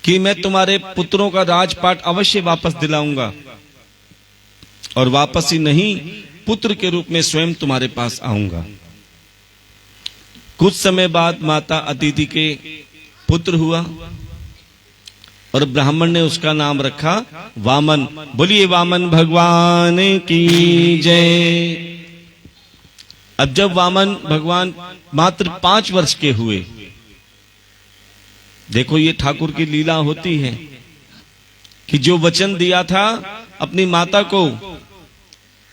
कि मैं तुम्हारे पुत्रों का राजपाट अवश्य वापस दिलाऊंगा, और वापस ही नहीं पुत्र के रूप में स्वयं तुम्हारे पास आऊंगा। कुछ समय बाद माता अदिति के पुत्र हुआ और ब्राह्मण ने उसका नाम रखा वामन। बोलिए वामन भगवान की जय। अब जब वामन भगवान मात्र 5 वर्ष के हुए, देखो ये ठाकुर की लीला होती है कि जो वचन दिया था अपनी माता को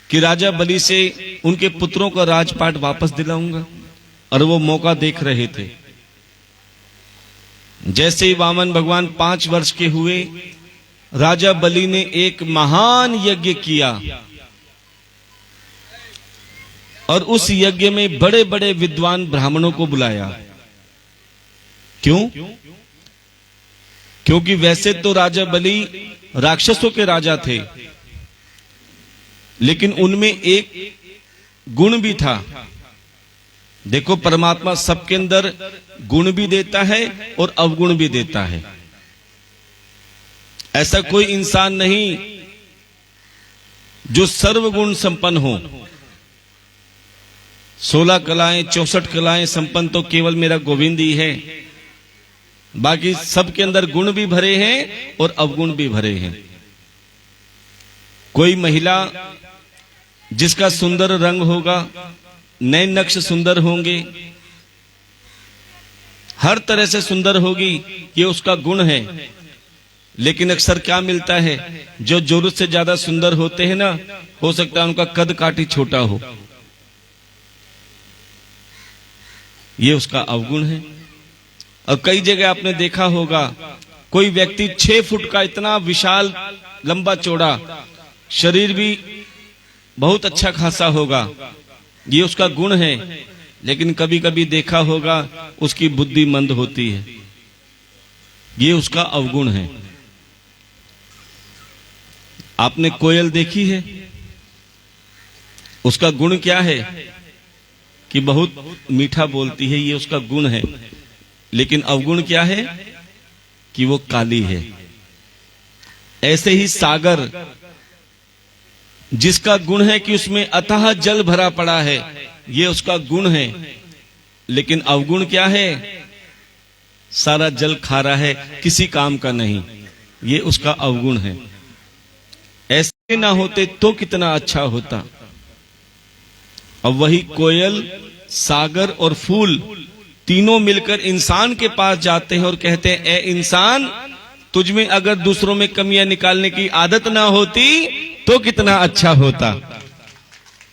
कि राजा बलि से उनके पुत्रों का राजपाट वापस दिलाऊंगा, और वो मौका देख रहे थे। जैसे ही वामन भगवान 5 वर्ष के हुए, राजा बलि ने एक महान यज्ञ किया, और उस यज्ञ में बड़े बड़े विद्वान ब्राह्मणों को बुलाया। क्यों? क्योंकि वैसे तो राजा बलि राक्षसों के राजा थे, लेकिन उनमें एक गुण भी था। देखो परमात्मा सबके अंदर गुण भी देता है और अवगुण भी देता है। ऐसा कोई इंसान नहीं जो सर्वगुण संपन्न हो। 16 कलाएं 64 कलाएं संपन्न तो केवल मेरा गोविंद ही है। बाकी सबके अंदर गुण भी भरे हैं और अवगुण भी भरे हैं। कोई महिला जिसका सुंदर रंग होगा, नए नक्श सुंदर होंगे, हर तरह से सुंदर होगी, ये उसका गुण है। लेकिन अक्सर क्या मिलता है, जो जरूरत से ज्यादा सुंदर होते हैं ना, हो सकता है उनका कद काठी छोटा हो, ये उसका अवगुण है। और कई जगह आपने देखा होगा, कोई व्यक्ति 6 फुट का इतना विशाल लंबा चौड़ा, शरीर भी बहुत अच्छा खासा होगा, ये उसका गुण है। लेकिन कभी कभी देखा होगा उसकी बुद्धि मंद होती है, ये उसका अवगुण है। आपने कोयल देखी है? उसका गुण क्या है कि बहुत मीठा बोलती है, ये उसका गुण है। लेकिन अवगुण क्या है कि वो काली है। ऐसे ही सागर, जिसका गुण है कि उसमें अथाह जल भरा पड़ा है, ये उसका गुण है। लेकिन अवगुण क्या है? सारा जल खारा है, किसी काम का नहीं, ये उसका अवगुण है। ऐसे ना होते तो कितना अच्छा होता। अब वही कोयल, सागर और फूल तीनों मिलकर इंसान के पास जाते हैं और कहते हैं, ए इंसान, तुझमें अगर दूसरों में कमियां निकालने की आदत ना होती तो कितना अच्छा होता।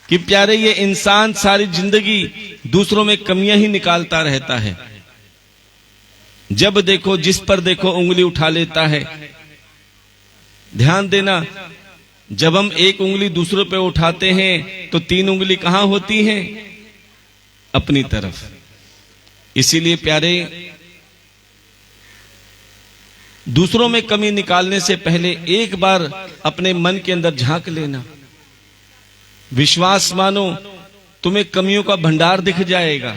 कि प्यारे ये इंसान सारी जिंदगी दूसरों में कमियां ही निकालता रहता है। जब देखो जिस पर देखो उंगली उठा लेता है। ध्यान देना, जब हम एक उंगली दूसरों पे उठाते हैं तो 3 उंगली कहां होती हैं? अपनी तरफ। इसीलिए प्यारे, दूसरों में कमी निकालने से पहले एक बार अपने मन के अंदर झांक लेना। विश्वास मानो, तुम्हें कमियों का भंडार दिख जाएगा,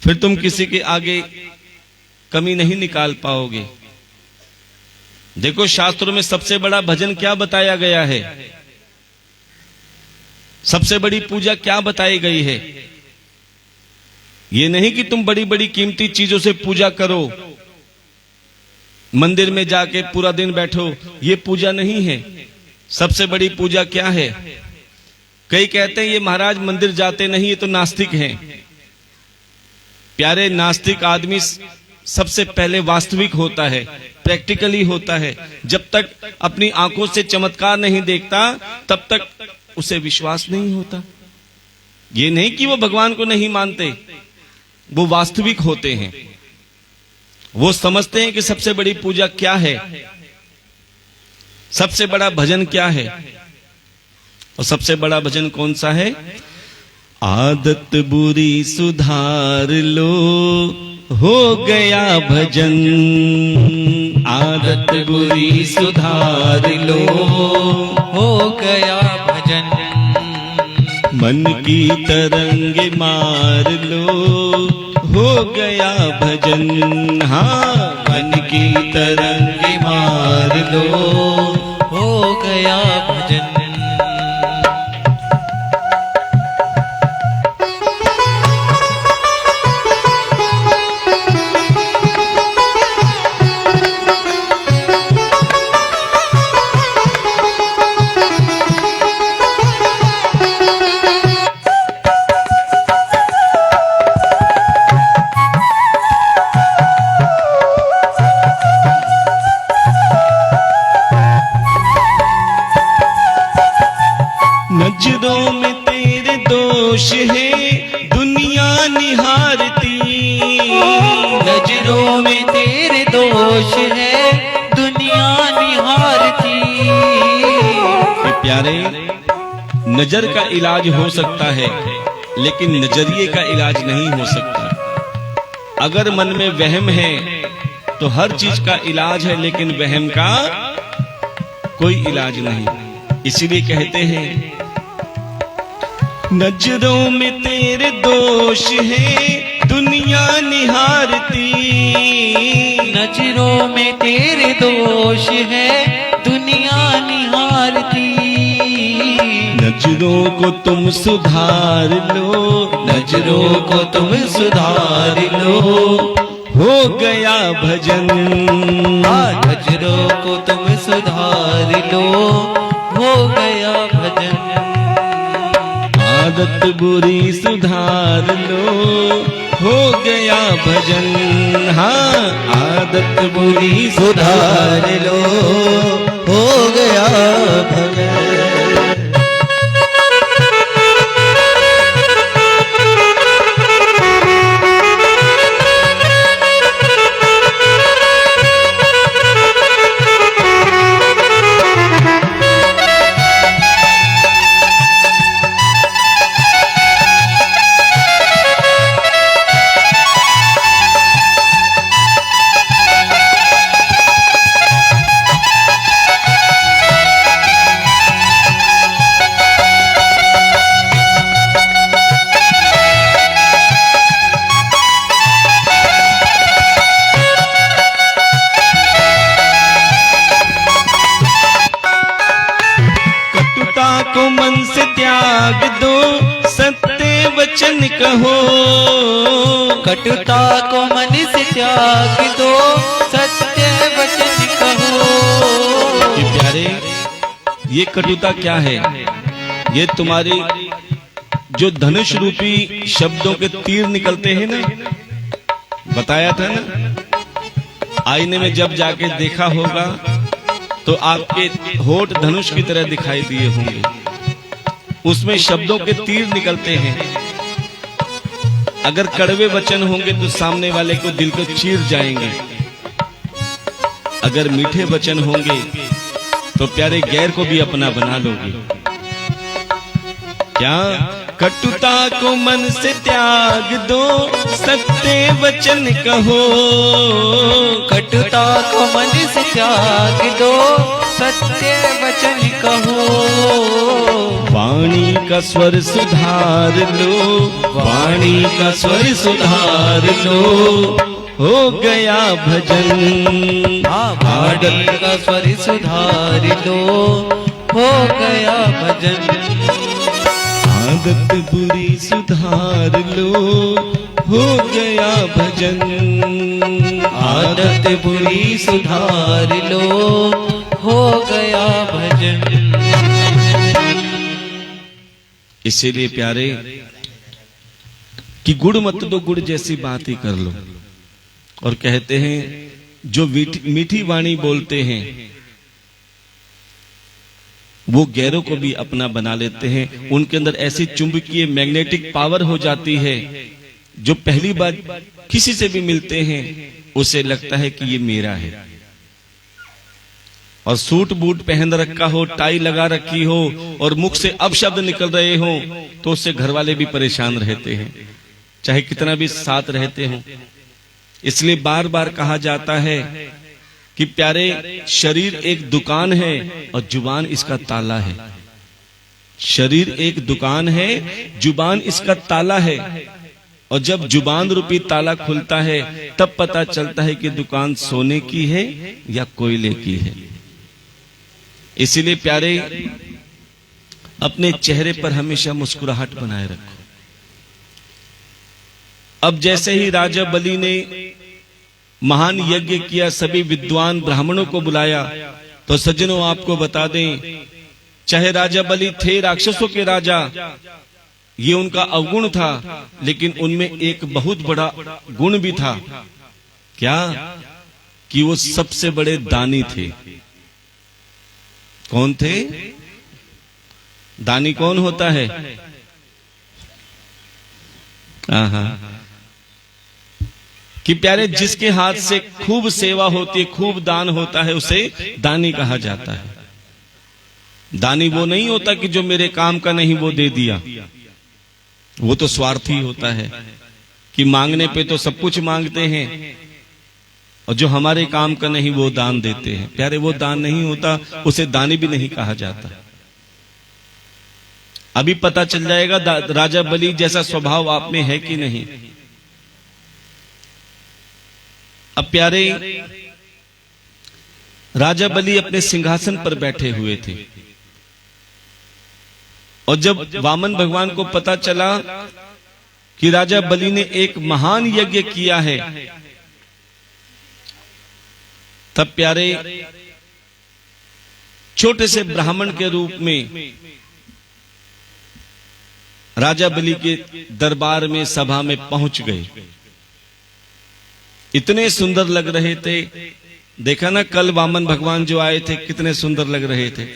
फिर तुम किसी के आगे कमी नहीं निकाल पाओगे। देखो शास्त्रों में सबसे बड़ा भजन क्या बताया गया है? सबसे बड़ी पूजा क्या बताई गई है? ये नहीं कि तुम बड़ी बड़ी कीमती चीजों से पूजा करो, मंदिर में जाके पूरा दिन बैठो, ये पूजा नहीं है। सबसे बड़ी पूजा क्या है? कई कहते हैं ये महाराज मंदिर जाते नहीं, ये तो नास्तिक हैं। प्यारे, नास्तिक आदमी सबसे पहले वास्तविक होता है, प्रैक्टिकली होता है। जब तक अपनी आंखों से चमत्कार नहीं देखता तब तक उसे विश्वास नहीं होता। ये नहीं कि वो भगवान को नहीं मानते, वो वास्तविक होते हैं। वो समझते हैं कि सबसे बड़ी पूजा क्या है, सबसे बड़ा भजन क्या है। और सबसे बड़ा भजन कौन सा है? आदत बुरी सुधार लो, हो गया भजन। आदत बुरी सुधार लो, हो गया भजन। मन की तरंग मार लो, हो गया भजन। हाँ, मन की तरंग मार लो, हो गया भजन। नजरों में तेरे दोष है दुनिया निहारती, नजरों में तेरे दोष है दुनिया निहारती। ये प्यारे, नजर का इलाज हो सकता है लेकिन नजरिए का इलाज नहीं हो सकता। अगर मन में वहम है तो हर चीज का इलाज है, लेकिन वहम का कोई इलाज नहीं। इसीलिए कहते हैं नजरों में तेरे दोष है दुनिया निहारती, नजरों में तेरे दोष है दुनिया निहारती। नजरों को तुम सुधार लो, नजरों को तुम सुधार लो, हो गया भजन। नजरों को तुम सुधार लो, हो गया भजन। आदत बुरी सुधार लो, हो गया भजन। हाँ, आदत बुरी सुधार लो, हो गया भजन। को मन से त्याग दो, सत्य वचन कहो। कटुता को मन से त्याग दो, सत्य वचन कहो। ये प्यारे, ये कटुता क्या है? ये तुम्हारी जो धनुष रूपी शब्दों के तीर निकलते हैं ना, बताया था ना, आईने में जब जाके देखा होगा तो आपके होठ धनुष की तरह दिखाई दिए होंगे। उसमें शब्दों के तीर निकलते हैं। अगर कड़वे वचन होंगे तो सामने वाले को दिल को चीर जाएंगे। अगर मीठे वचन होंगे तो प्यारे गैर को भी अपना बना लोगे। क्या? कटुता को मन से त्याग दो, सत्य वचन कहो। कटुता को मन से त्याग दो, सत्य वचन कहो। वाणी का स्वर सुधार लो, वाणी का स्वर सुधार लो, हो गया भजन। वाणी का स्वर सुधार लो, हो गया भजन। आदत बुरी सुधार लो, हो गया भजन। आदत बुरी सुधार लो, हो गया भजन। इसीलिए प्यारे कि गुड़ मत दो, गुड़ जैसी बात ही कर लो। और कहते हैं जो मीठी वाणी बोलते हैं वो गैरों को भी अपना बना लेते हैं। उनके अंदर ऐसी चुंबकीय मैग्नेटिक पावर हो जाती है, जो पहली बार किसी से भी मिलते हैं उसे लगता है कि ये मेरा है। और सूट बूट पहन रखा हो, टाई लगा रखी हो और मुख से अपशब्द निकल रहे हो तो उससे घर वाले भी परेशान रहते हैं, चाहे कितना भी साथ रहते हो। इसलिए बार बार कहा जाता है कि प्यारे शरीर एक दुकान है और जुबान इसका ताला है। शरीर एक दुकान है, जुबान इसका ताला है। और जब जुबान रूपी ताला खुलता है तब पता चलता है कि दुकान सोने की है या कोयले की है। इसीलिए प्यारे, अपने चेहरे पर हमेशा मुस्कुराहट बनाए रखो। अब जैसे ही राजा बलि ने महान यज्ञ किया, सभी विद्वान ब्राह्मणों को बुलाया, तो सज्जनों आपको बता दें, चाहे राजा बलि थे राक्षसों के राजा, ये उनका अवगुण था, लेकिन उनमें एक बहुत बड़ा गुण भी था। क्या? कि वो सबसे बड़े दानी थे। कौन थे? दानी कौन होता है? कि प्यारे, जिसके हाथ से खूब सेवा होती है, खूब दान होता है, उसे दानी कहा जाता है। दानी वो नहीं होता कि जो मेरे काम का नहीं वो दे दिया, वो तो स्वार्थी होता है कि मांगने पे तो सब कुछ मांगते हैं, और जो हमारे काम का नहीं वो दान देते हैं। प्यारे, वो दान नहीं होता, उसे दानी भी नहीं कहा जाता। अभी पता चल जाएगा राजा बलि जैसा स्वभाव आप में है कि नहीं। अब प्यारे, राजा बलि अपने सिंहासन पर बैठे हुए थे, और जब वामन भगवान को पता चला कि राजा बलि ने एक महान यज्ञ किया है, तब प्यारे छोटे से ब्राह्मण के रूप में राजा बलि के दरबार में, सभा में पहुंच गए। इतने सुंदर लग रहे थे। देखा ना, कल वामन भगवान जो आए थे कितने सुंदर लग रहे थे।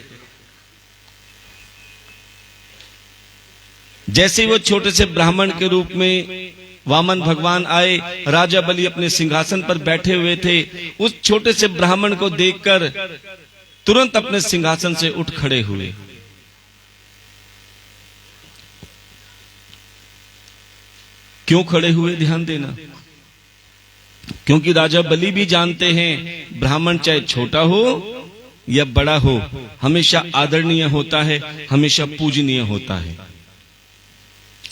जैसे वो छोटे से ब्राह्मण के रूप में वामन भगवान आए, राजा बलि अपने सिंहासन पर बैठे हुए थे। उस छोटे से ब्राह्मण को देखकर तुरंत अपने सिंहासन से उठ खड़े हुए। क्यों खड़े हुए? ध्यान देना, क्योंकि राजा बलि भी जानते हैं ब्राह्मण चाहे छोटा हो या बड़ा हो, हमेशा आदरणीय होता है, हमेशा पूजनीय होता है।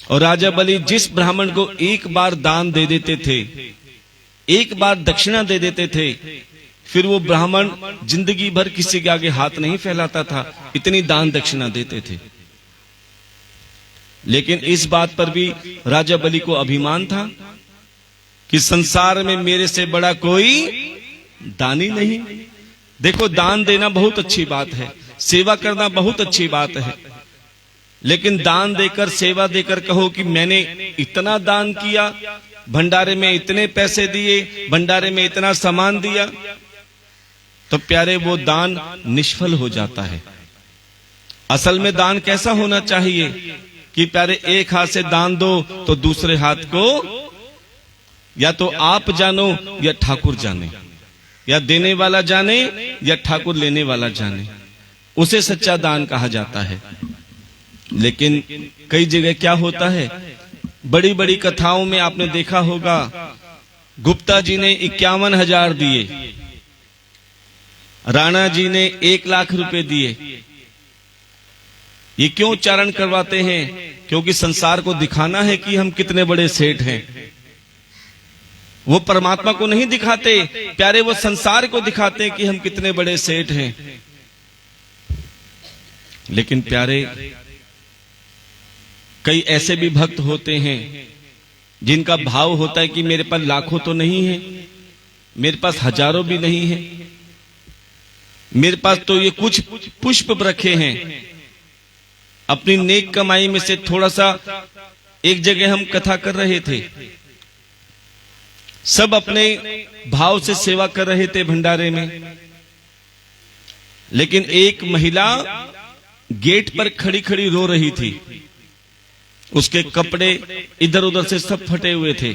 और राजा बलि जिस ब्राह्मण को एक बार दान दे देते थे, एक बार दक्षिणा दे देते थे, फिर वो ब्राह्मण जिंदगी भर किसी के आगे हाथ नहीं फैलाता था, इतनी दान दक्षिणा देते थे। लेकिन इस बात पर भी राजा बलि को अभिमान था कि संसार में मेरे से बड़ा कोई दानी नहीं। देखो, दान देना बहुत अच्छी बात है, सेवा करना बहुत अच्छी बात है, लेकिन दान देकर, सेवा देकर कहो कि मैंने इतना दान किया, भंडारे में इतने पैसे दिए, भंडारे में इतना सामान दिया, तो प्यारे वो दान निष्फल हो जाता है। असल में दान कैसा होना चाहिए कि प्यारे, एक हाथ से दान दो तो दूसरे हाथ को या तो आप जानो या ठाकुर जाने, या देने वाला जाने या ठाकुर लेने वाला जाने, उसे सच्चा दान कहा जाता है। लेकिन कई जगह क्या होता है, बड़ी बड़ी कथाओं में आपने देखा होगा, गुप्ता जी ने 51,000 दिए, राणा जी ने 1 लाख रुपए दिए। ये क्यों उच्चारण करवाते हैं? क्योंकि संसार को दिखाना है कि हम कितने बड़े सेठ हैं। वो परमात्मा को नहीं दिखाते प्यारे, वो संसार को दिखाते हैं कि हम कितने बड़े सेठ हैं। लेकिन प्यारे, कई ऐसे भी भक्त होते हैं जिनका भाव होता है कि मेरे पास लाखों तो नहीं है, मेरे पास हजारों भी नहीं है, मेरे पास तो ये कुछ पुष्प रखे हैं, अपनी नेक कमाई में से थोड़ा सा। एक जगह हम कथा कर रहे थे, सब अपने भाव से सेवा कर रहे थे भंडारे में, लेकिन एक महिला गेट पर खड़ी खड़ी रो रही थी। उसके कपड़े इधर उधर से सब फटे हुए थे।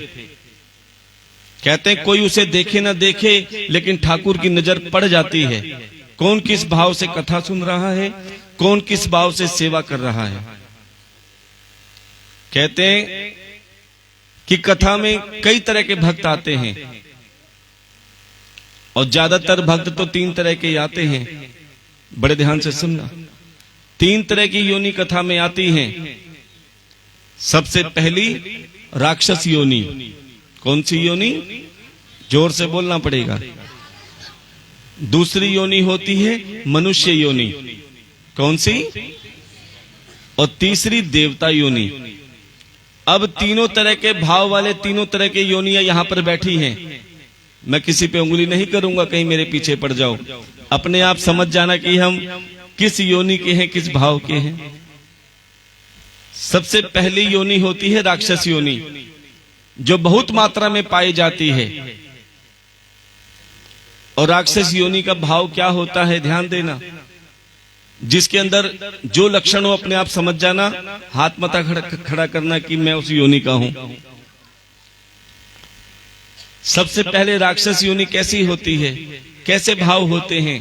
कहते हैं कोई उसे देखे ना देखे, लेकिन ठाकुर की नजर पड़ जाती है, कौन किस भाव से कथा सुन रहा है, कौन किस भाव से सेवा कर रहा है। कहते हैं कि कथा में कई तरह के भक्त आते हैं, और ज्यादातर भक्त तो 3 तरह के आते हैं। बड़े ध्यान से सुनना, 3 तरह की योनि कथा में आती हैं। सबसे पहली राक्षस योनि। कौन सी योनि? जोर से बोलना पड़ेगा। दूसरी योनि होती है मनुष्य योनि। कौन सी? और तीसरी देवता योनि। अब तीनों तरह के भाव वाले तीनों तरह के योनियां यहां पर बैठी हैं। मैं किसी पे उंगली नहीं करूंगा, कहीं मेरे पीछे पड़ जाओ। अपने आप समझ जाना कि हम किस योनि के हैं, किस भाव के हैं। सबसे पहली योनि होती है राक्षस योनि, जो बहुत मात्रा में पाई जाती है। और राक्षस योनि का भाव क्या होता है, ध्यान देना। जिसके अंदर जो लक्षण हो अपने आप समझ जाना, हाथ मता खड़ा करना कि मैं उस योनि का हूं। सबसे पहले राक्षस योनि कैसी होती है, कैसे भाव होते हैं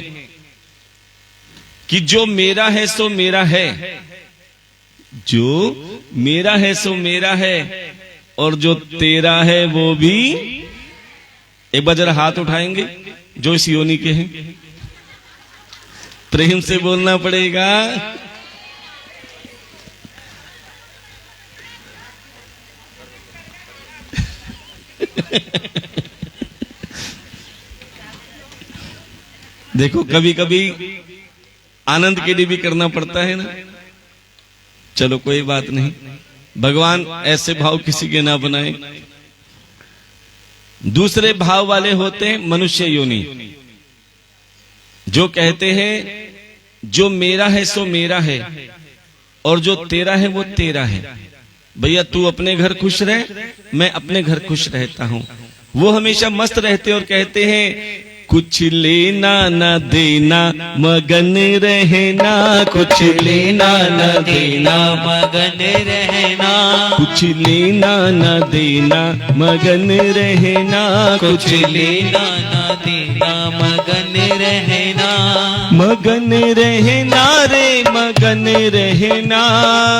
कि जो मेरा है सो मेरा है, जो मेरा है सो मेरा है, और जो तेरा है वो भी। एक बार जरा हाथ उठाएंगे जो इस योनि के हैं, प्रेम से बोलना पड़ेगा। देखो कभी कभी आनंद के लिए भी करना पड़ता है ना। चलो कोई बात नहीं, भगवान ऐसे भाव किसी के ना बनाए। दूसरे भाव वाले होते हैं मनुष्य योनि, जो कहते हैं जो मेरा है सो मेरा है, और जो तेरा है वो तेरा है। भैया तू अपने घर खुश रह, मैं अपने घर खुश रहता हूं। वो हमेशा मस्त रहते और कहते हैं कुछ लेना न देना मगन रहना, कुछ लेना न देना मगन रहना, कुछ लेना न देना मगन रहना, कुछ लेना न देना मगन रहना, मगन रहना रे मगन रहना,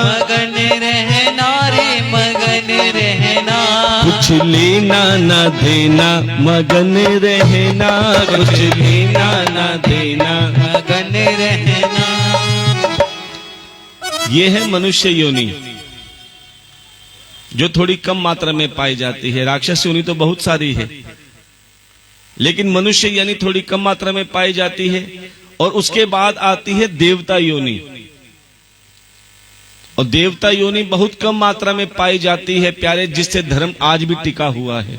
मगन रहना रे मगन रहना, कुछ लेना न देना मगन रहना, कुछ लेना न देना मगन रहना। ये है मनुष्य योनि, जो थोड़ी कम मात्रा में पाई जाती है। राक्षस योनि तो बहुत सारी है, लेकिन मनुष्य यानी थोड़ी कम मात्रा में पाई जाती है। और उसके बाद आती है देवता योनि, और देवता योनि बहुत कम मात्रा में पाई जाती है प्यारे, जिससे धर्म आज भी टिका हुआ है।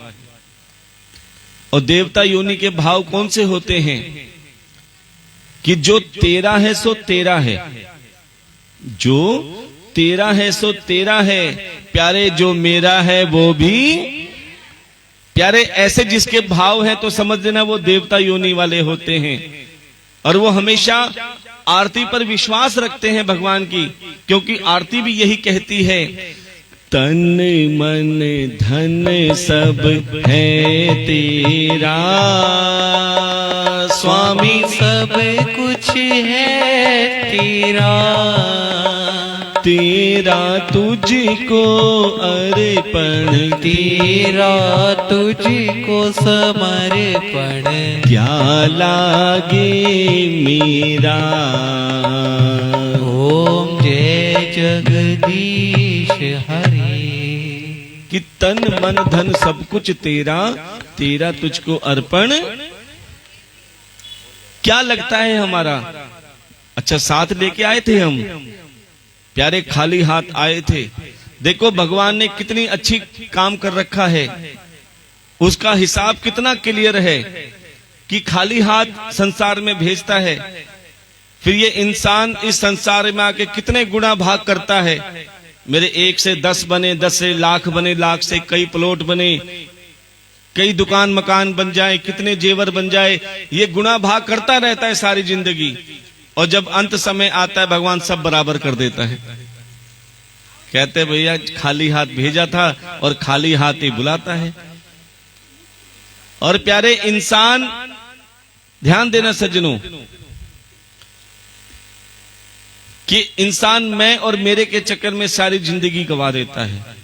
और देवता योनि के भाव कौन से होते हैं कि जो तेरा है सो तेरा है, जो तेरा है सो तेरा है प्यारे, जो मेरा है वो भी प्यारे। ऐसे जिसके भाव है तो समझ लेना वो देवता योनि वाले होते हैं। और वो हमेशा आरती पर विश्वास रखते हैं भगवान की, क्योंकि आरती भी यही कहती है तन मन धन सब है तेरा, स्वामी सब कुछ है तेरा, तेरा तुझको अर्पण, तेरा तुझको समर्पण, क्या लागे मेरा। ओम जय जगदीश हरे। कि तन मन धन सब कुछ तेरा, तेरा तुझको अर्पण क्या लगता है हमारा। अच्छा साथ लेके आए थे हम प्यारे, खाली हाथ आए थे। देखो भगवान ने कितनी अच्छी काम कर रखा है, उसका हिसाब कितना क्लियर है कि खाली हाथ संसार में भेजता है। फिर ये इंसान इस संसार में आके कितने गुना भाग करता है। मेरे 1 से 10 बने, 10 से लाख बने, लाख से कई प्लॉट बने, कई दुकान मकान बन जाए, कितने जेवर बन जाए, ये गुना भाग करता रहता है सारी जिंदगी। और जब अंत समय आता है भगवान सब बराबर कर देता है। कहते भैया खाली हाथ भेजा था और खाली हाथ ही बुलाता है। और प्यारे इंसान ध्यान देना सज्जनों कि इंसान मैं और मेरे के चक्कर में सारी जिंदगी गवा देता है।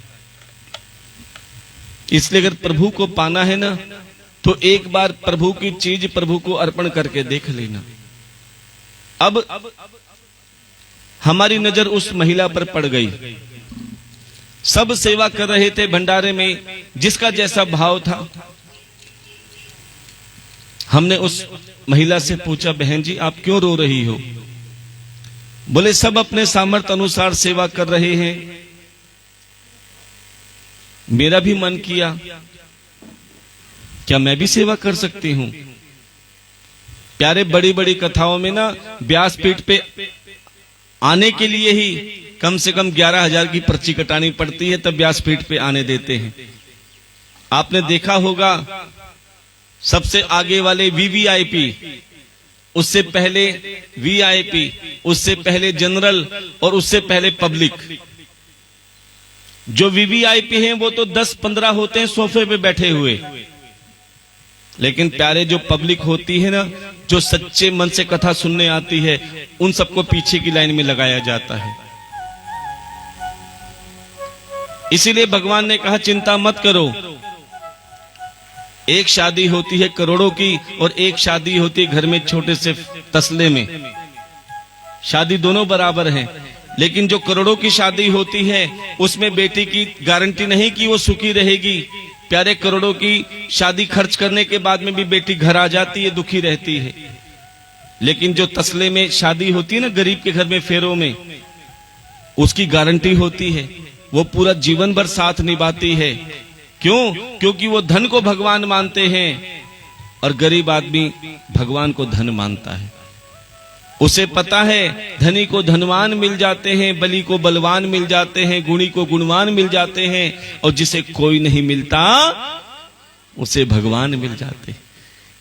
इसलिए अगर प्रभु को पाना है ना तो एक बार प्रभु की चीज प्रभु को अर्पण करके देख लेना। अब हमारी नजर उस महिला पर पड़ गई। सब सेवा कर रहे थे भंडारे में, जिसका जैसा भाव था। हमने उस महिला से पूछा, बहन जी आप क्यों रो रही हो? बोले सब अपने सामर्थ्य अनुसार सेवा कर रहे हैं, मेरा भी मन किया, क्या मैं भी सेवा कर सकती हूं? प्यारे, बड़ी बड़ी कथाओं में ना व्यासपीठ पे आने के लिए ही कम से कम 11,000 की पर्ची कटानी पड़ती है, तब व्यासपीठ पे आने देते हैं। आपने देखा होगा सबसे आगे वाले वीवीआईपी, उससे पहले वीआईपी, उससे पहले जनरल और उससे पहले पब्लिक। जो वीवीआईपी हैं वो तो 10-15 होते हैं सोफे पे बैठे हुए, लेकिन प्यारे जो पब्लिक होती है ना, जो सच्चे मन से कथा सुनने आती है, उन सबको पीछे की लाइन में लगाया जाता है। इसीलिए भगवान ने कहा चिंता मत करो। एक शादी होती है करोड़ों की और एक शादी होती है घर में छोटे से तसले में। शादी दोनों बराबर हैं, लेकिन जो करोड़ों की शादी होती है उसमें बेटी की गारंटी नहीं कि वो सुखी रहेगी। प्यारे, करोड़ों की शादी खर्च करने के बाद में भी बेटी घर आ जाती है, दुखी रहती है। लेकिन जो तसले में शादी होती है ना, गरीब के घर में फेरों में, उसकी गारंटी होती है, वो पूरा जीवन भर साथ निभाती है। क्यों? क्योंकि वो धन को भगवान मानते हैं और गरीब आदमी भगवान को धन मानता है। उसे पता है धनी को धनवान मिल जाते हैं, बली को बलवान मिल जाते हैं, गुणी को गुणवान मिल जाते हैं, और जिसे कोई नहीं मिलता उसे भगवान मिल जाते हैं।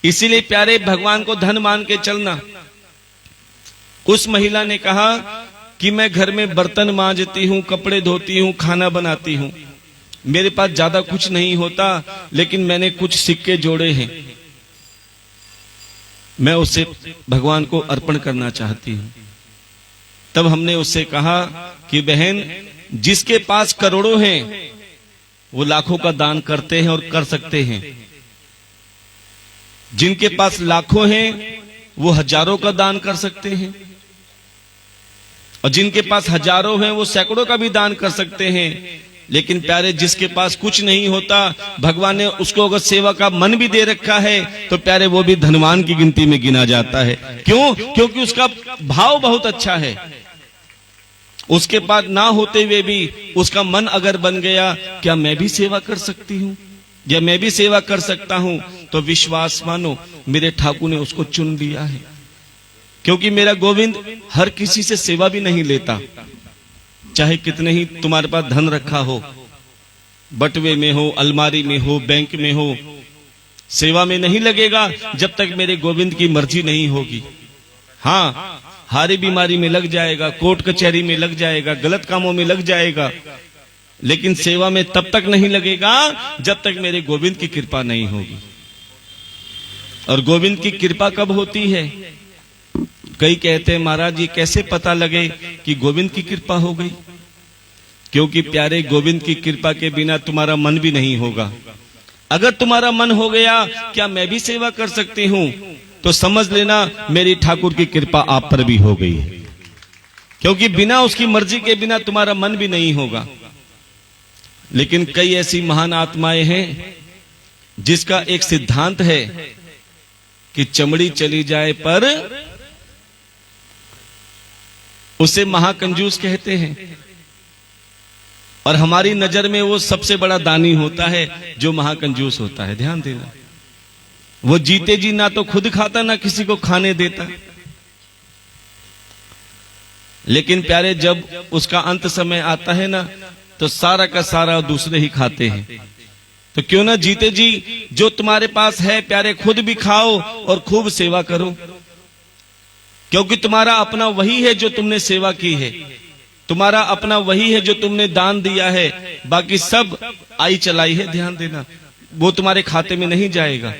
इसीलिए प्यारे, भगवान को धन मान के चलना। उस महिला ने कहा कि मैं घर में बर्तन मांजती हूं, कपड़े धोती हूं, खाना बनाती हूं, मेरे पास ज्यादा कुछ नहीं होता, लेकिन मैंने कुछ सिक्के जोड़े हैं, मैं उससे भगवान को अर्पण करना चाहती हूं। तब हमने उससे कहा कि बहन, जिसके पास करोड़ों हैं वो लाखों का दान करते हैं और कर सकते हैं, जिनके पास लाखों हैं वो हजारों का दान कर सकते हैं, और जिनके पास हजारों हैं वो सैकड़ों का भी दान कर सकते हैं। लेकिन प्यारे, जिसके पास कुछ नहीं होता, भगवान ने उसको अगर सेवा का मन भी दे रखा है तो प्यारे वो भी धनवान की गिनती में गिना जाता है। क्यों? क्योंकि उसका भाव बहुत अच्छा है। उसके पास ना होते हुए भी उसका मन अगर बन गया, क्या मैं भी सेवा कर सकती हूँ या मैं भी सेवा कर सकता हूं, तो विश्वास मानो मेरे ठाकुर ने उसको चुन लिया है। क्योंकि मेरा गोविंद हर किसी से सेवा भी नहीं लेता, चाहे कितने ही तुम्हारे पास धन रखा हो, बटवे में हो, अलमारी में हो, बैंक में हो, सेवा में नहीं लगेगा जब तक मेरे गोविंद की मर्जी नहीं होगी। हाँ, हारी बीमारी में लग जाएगा, कोर्ट कचहरी में लग जाएगा, गलत कामों में लग जाएगा, लेकिन सेवा में तब तक नहीं लगेगा जब तक मेरे गोविंद की कृपा नहीं होगी। और गोविंद की कृपा कब होती है? कई कहते हैं महाराज ये कैसे पता लगे कि गोविंद की कृपा हो गई? क्योंकि प्यारे, गोविंद की कृपा के बिना तुम्हारा मन भी नहीं होगा। अगर तुम्हारा मन हो गया क्या मैं भी सेवा कर सकती हूं, तो समझ लेना मेरी ठाकुर की कृपा आप पर भी हो गई है। क्योंकि बिना उसकी मर्जी के बिना तुम्हारा मन भी नहीं होगा। लेकिन कई ऐसी महान आत्माएं हैं जिसका एक सिद्धांत है कि चमड़ी चली जाए पर उसे महाकंजूस कहते हैं। और हमारी नजर में वो सबसे बड़ा दानी होता है जो महाकंजूस होता है। ध्यान देना, वो जीते जी ना तो खुद खाता ना किसी को खाने देता। लेकिन प्यारे, जब उसका अंत समय आता है ना, तो सारा का सारा दूसरे ही खाते हैं। तो क्यों ना जीते जी जो तुम्हारे पास है प्यारे, खुद भी खाओ और खूब सेवा करो। क्योंकि तुम्हारा अपना वही है जो तुमने सेवा की है, तुम्हारा अपना वही है जो तुमने दान दिया है, बाकी सब आई चलाई है। ध्यान देना, वो तुम्हारे खाते में नहीं जाएगा।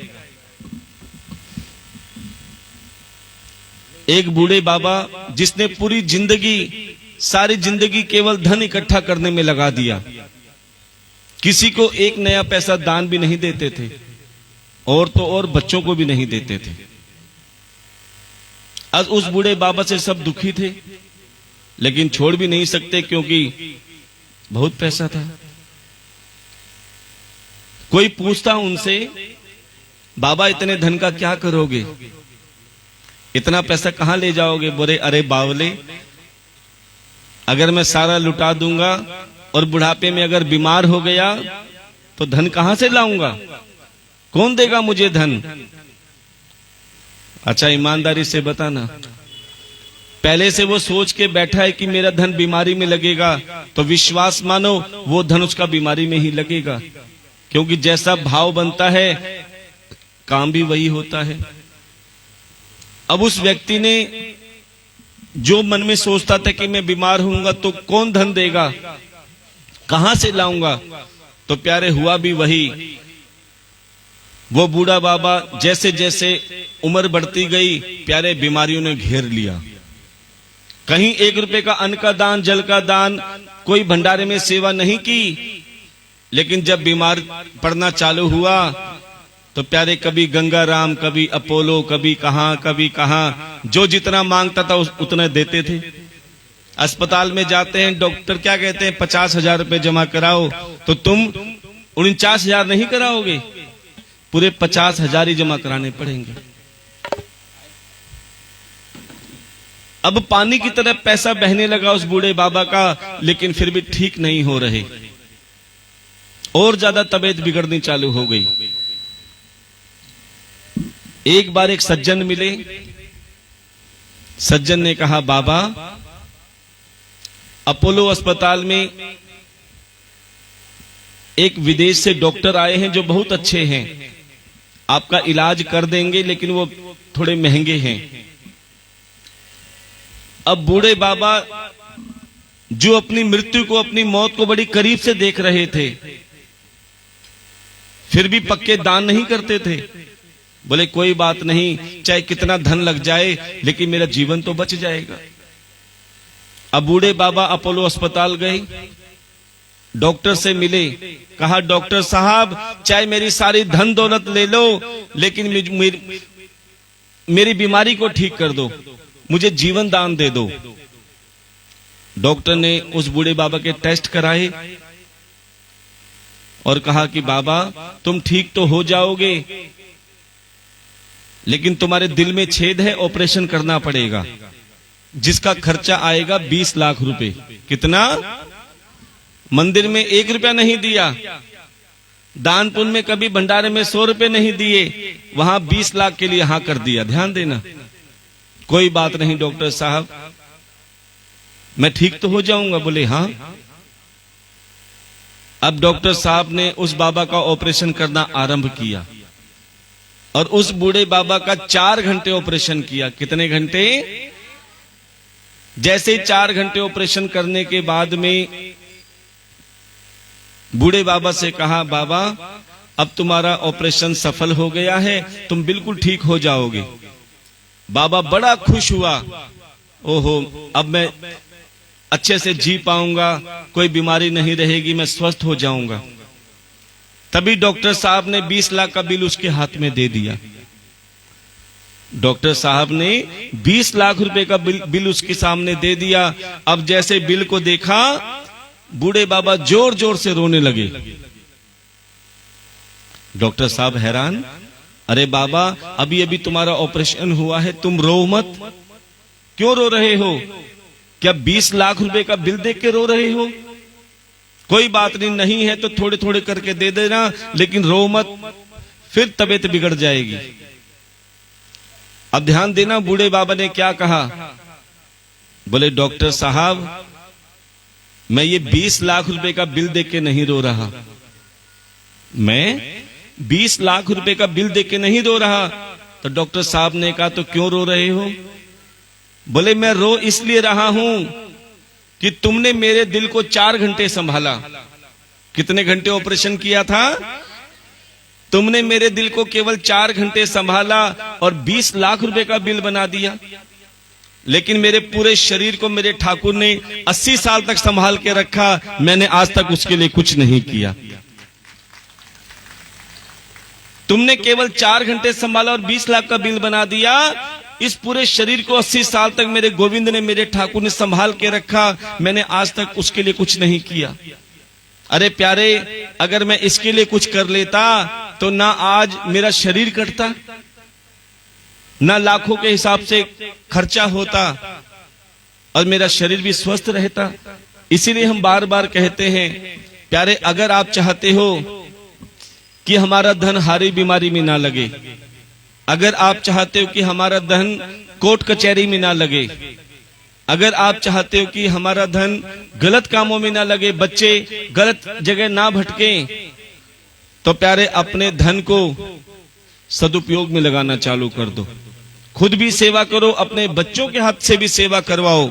एक बूढ़े बाबा जिसने पूरी जिंदगी, सारी जिंदगी केवल धन इकट्ठा करने में लगा दिया, किसी को एक नया पैसा दान भी नहीं देते थे, और तो और बच्चों को भी नहीं देते थे। आज उस बूढ़े बाबा से सब दुखी थे, लेकिन छोड़ भी नहीं सकते, क्योंकि बहुत पैसा था। कोई पूछता उनसे, बाबा इतने धन का क्या करोगे, इतना पैसा कहां ले जाओगे? बोले अरे बावले, अगर मैं सारा लुटा दूंगा और बुढ़ापे में अगर बीमार हो गया तो धन कहां से लाऊंगा, कौन देगा मुझे धन? अच्छा ईमानदारी से बताना, पहले से वो सोच के बैठा है कि मेरा धन बीमारी में लगेगा, तो विश्वास मानो वो धन उसका बीमारी में ही लगेगा, क्योंकि जैसा भाव बनता है काम भी वही होता है। अब उस व्यक्ति ने जो मन में सोचता था कि मैं बीमार होऊंगा तो कौन धन देगा, कहां से लाऊंगा, तो प्यारे हुआ भी वही। वो बूढ़ा बाबा जैसे जैसे उम्र बढ़ती गई, प्यारे बीमारियों ने घेर लिया। कहीं 1 रुपए का अन्न का दान, जल का दान, कोई भंडारे में सेवा नहीं की, लेकिन जब बीमार पड़ना चालू हुआ तो प्यारे कभी गंगाराम, कभी अपोलो, कभी कहां, जो जितना मांगता था उतना देते थे। अस्पताल में जाते हैं, डॉक्टर क्या कहते हैं, 50,000 रुपए जमा कराओ, तो तुम 49,000 नहीं कराओगे, पूरे 50,000 ही जमा कराने पड़ेंगे। अब पानी की तरह पैसा बहने लगा उस बूढ़े बाबा का, लेकिन फिर भी ठीक नहीं हो रहे, और ज्यादा तबीयत बिगड़नी चालू हो गई। एक बार एक सज्जन मिले, सज्जन ने कहा, बाबा अपोलो अस्पताल में एक विदेश से डॉक्टर आए हैं जो बहुत अच्छे हैं, आपका इलाज कर देंगे, लेकिन वो थोड़े महंगे हैं। अब बूढ़े बाबा जो अपनी मृत्यु को, अपनी मौत को बड़ी करीब से देख रहे थे, फिर भी पक्के दान नहीं करते थे। बोले कोई बात नहीं, चाहे कितना धन लग जाए, लेकिन मेरा जीवन तो बच जाएगा। अब बूढ़े बाबा अपोलो अस्पताल गए, डॉक्टर से मिले, कहा डॉक्टर साहब चाहे मेरी सारी धन दौलत ले लो, लेकिन मेरी बीमारी को ठीक कर दो, मुझे जीवन दान दे दो। डॉक्टर ने उस बूढ़े बाबा के टेस्ट कराए और कहा कि बाबा तुम ठीक तो हो जाओगे, लेकिन तुम्हारे दिल में छेद है, ऑपरेशन करना पड़ेगा, जिसका खर्चा आएगा 20 लाख रुपए। कितना? मंदिर में 1 रुपया नहीं दिया, दान पुण्य में कभी भंडारे में 100 रुपए नहीं दिए, वहां 20 लाख के लिए हाँ कर दिया। ध्यान देना। कोई बात नहीं डॉक्टर साहब, मैं ठीक तो हो जाऊंगा। बोले हाँ। अब डॉक्टर साहब ने उस बाबा का ऑपरेशन करना आरंभ किया और उस बूढ़े बाबा का 4 घंटे ऑपरेशन किया। कितने घंटे? जैसे 4 घंटे ऑपरेशन करने के बाद में बूढ़े बाबा से कहा, बाबा अब तुम्हारा ऑपरेशन सफल हो गया है, तुम बिल्कुल ठीक हो जाओगे। बाबा बड़ा खुश हुआ, ओहो अब मैं अच्छे से जी पाऊंगा, कोई बीमारी नहीं रहेगी, मैं स्वस्थ हो जाऊंगा। तभी डॉक्टर साहब ने 20 लाख का बिल उसके हाथ में दे दिया। डॉक्टर साहब ने 20 लाख रुपए का बिल उसके सामने दे दिया। अब जैसे बिल को देखा, बूढ़े बाबा जोर जोर से रोने लगे। डॉक्टर साहब हैरान, अरे बाबा अभी अभी तुम्हारा ऑपरेशन हुआ है, तुम रो मत। क्यों रो रहे हो? क्या 20 लाख रुपए का बिल देख के रो रहे हो? कोई बात नहीं है तो थोड़े थोड़े करके दे देना, लेकिन रो मत, फिर तबीयत बिगड़ जाएगी। अब ध्यान देना, बूढ़े बाबा ने क्या कहा। बोले डॉक्टर साहब मैं ये 20 लाख रुपए का बिल देख के नहीं रो रहा, मैं 20 लाख रुपए का बिल देख के नहीं रो रहा। तो डॉक्टर साहब ने कहा तो क्यों रो रहे हो? बोले मैं रो इसलिए रहा हूं कि तुमने मेरे दिल को 4 घंटे संभाला। कितने घंटे ऑपरेशन किया था? तुमने मेरे दिल को केवल 4 घंटे संभाला और 20 लाख रुपए का बिल बना दिया। लेकिन मेरे पूरे शरीर को मेरे ठाकुर ने 80 साल तक संभाल के रखा, मैंने आज तक उसके लिए कुछ नहीं किया। तुमने केवल 4 घंटे संभाला और 20 लाख का बिल बना दिया, इस पूरे शरीर को 80 साल तक मेरे गोविंद ने, मेरे ठाकुर ने संभाल के रखा, मैंने आज तक उसके लिए कुछ नहीं किया। अरे प्यारे, अगर मैं इसके लिए कुछ कर लेता तो ना आज मेरा शरीर कटता, ना लाखों के हिसाब से खर्चा होता और मेरा शरीर भी स्वस्थ रहता। इसीलिए हम बार बार कहते हैं प्यारे, अगर आप चाहते हो कि हमारा धन हारी बीमारी में ना लगे, अगर आप चाहते हो कि हमारा धन कोर्ट कचहरी में ना लगे, अगर आप चाहते हो कि हमारा धन गलत कामों में ना लगे, बच्चे गलत जगह ना भटके, तो प्यारे अपने धन को सदुपयोग में लगाना चालू कर दो। खुद भी सेवा करो, अपने बच्चों के हाथ से भी सेवा करवाओ,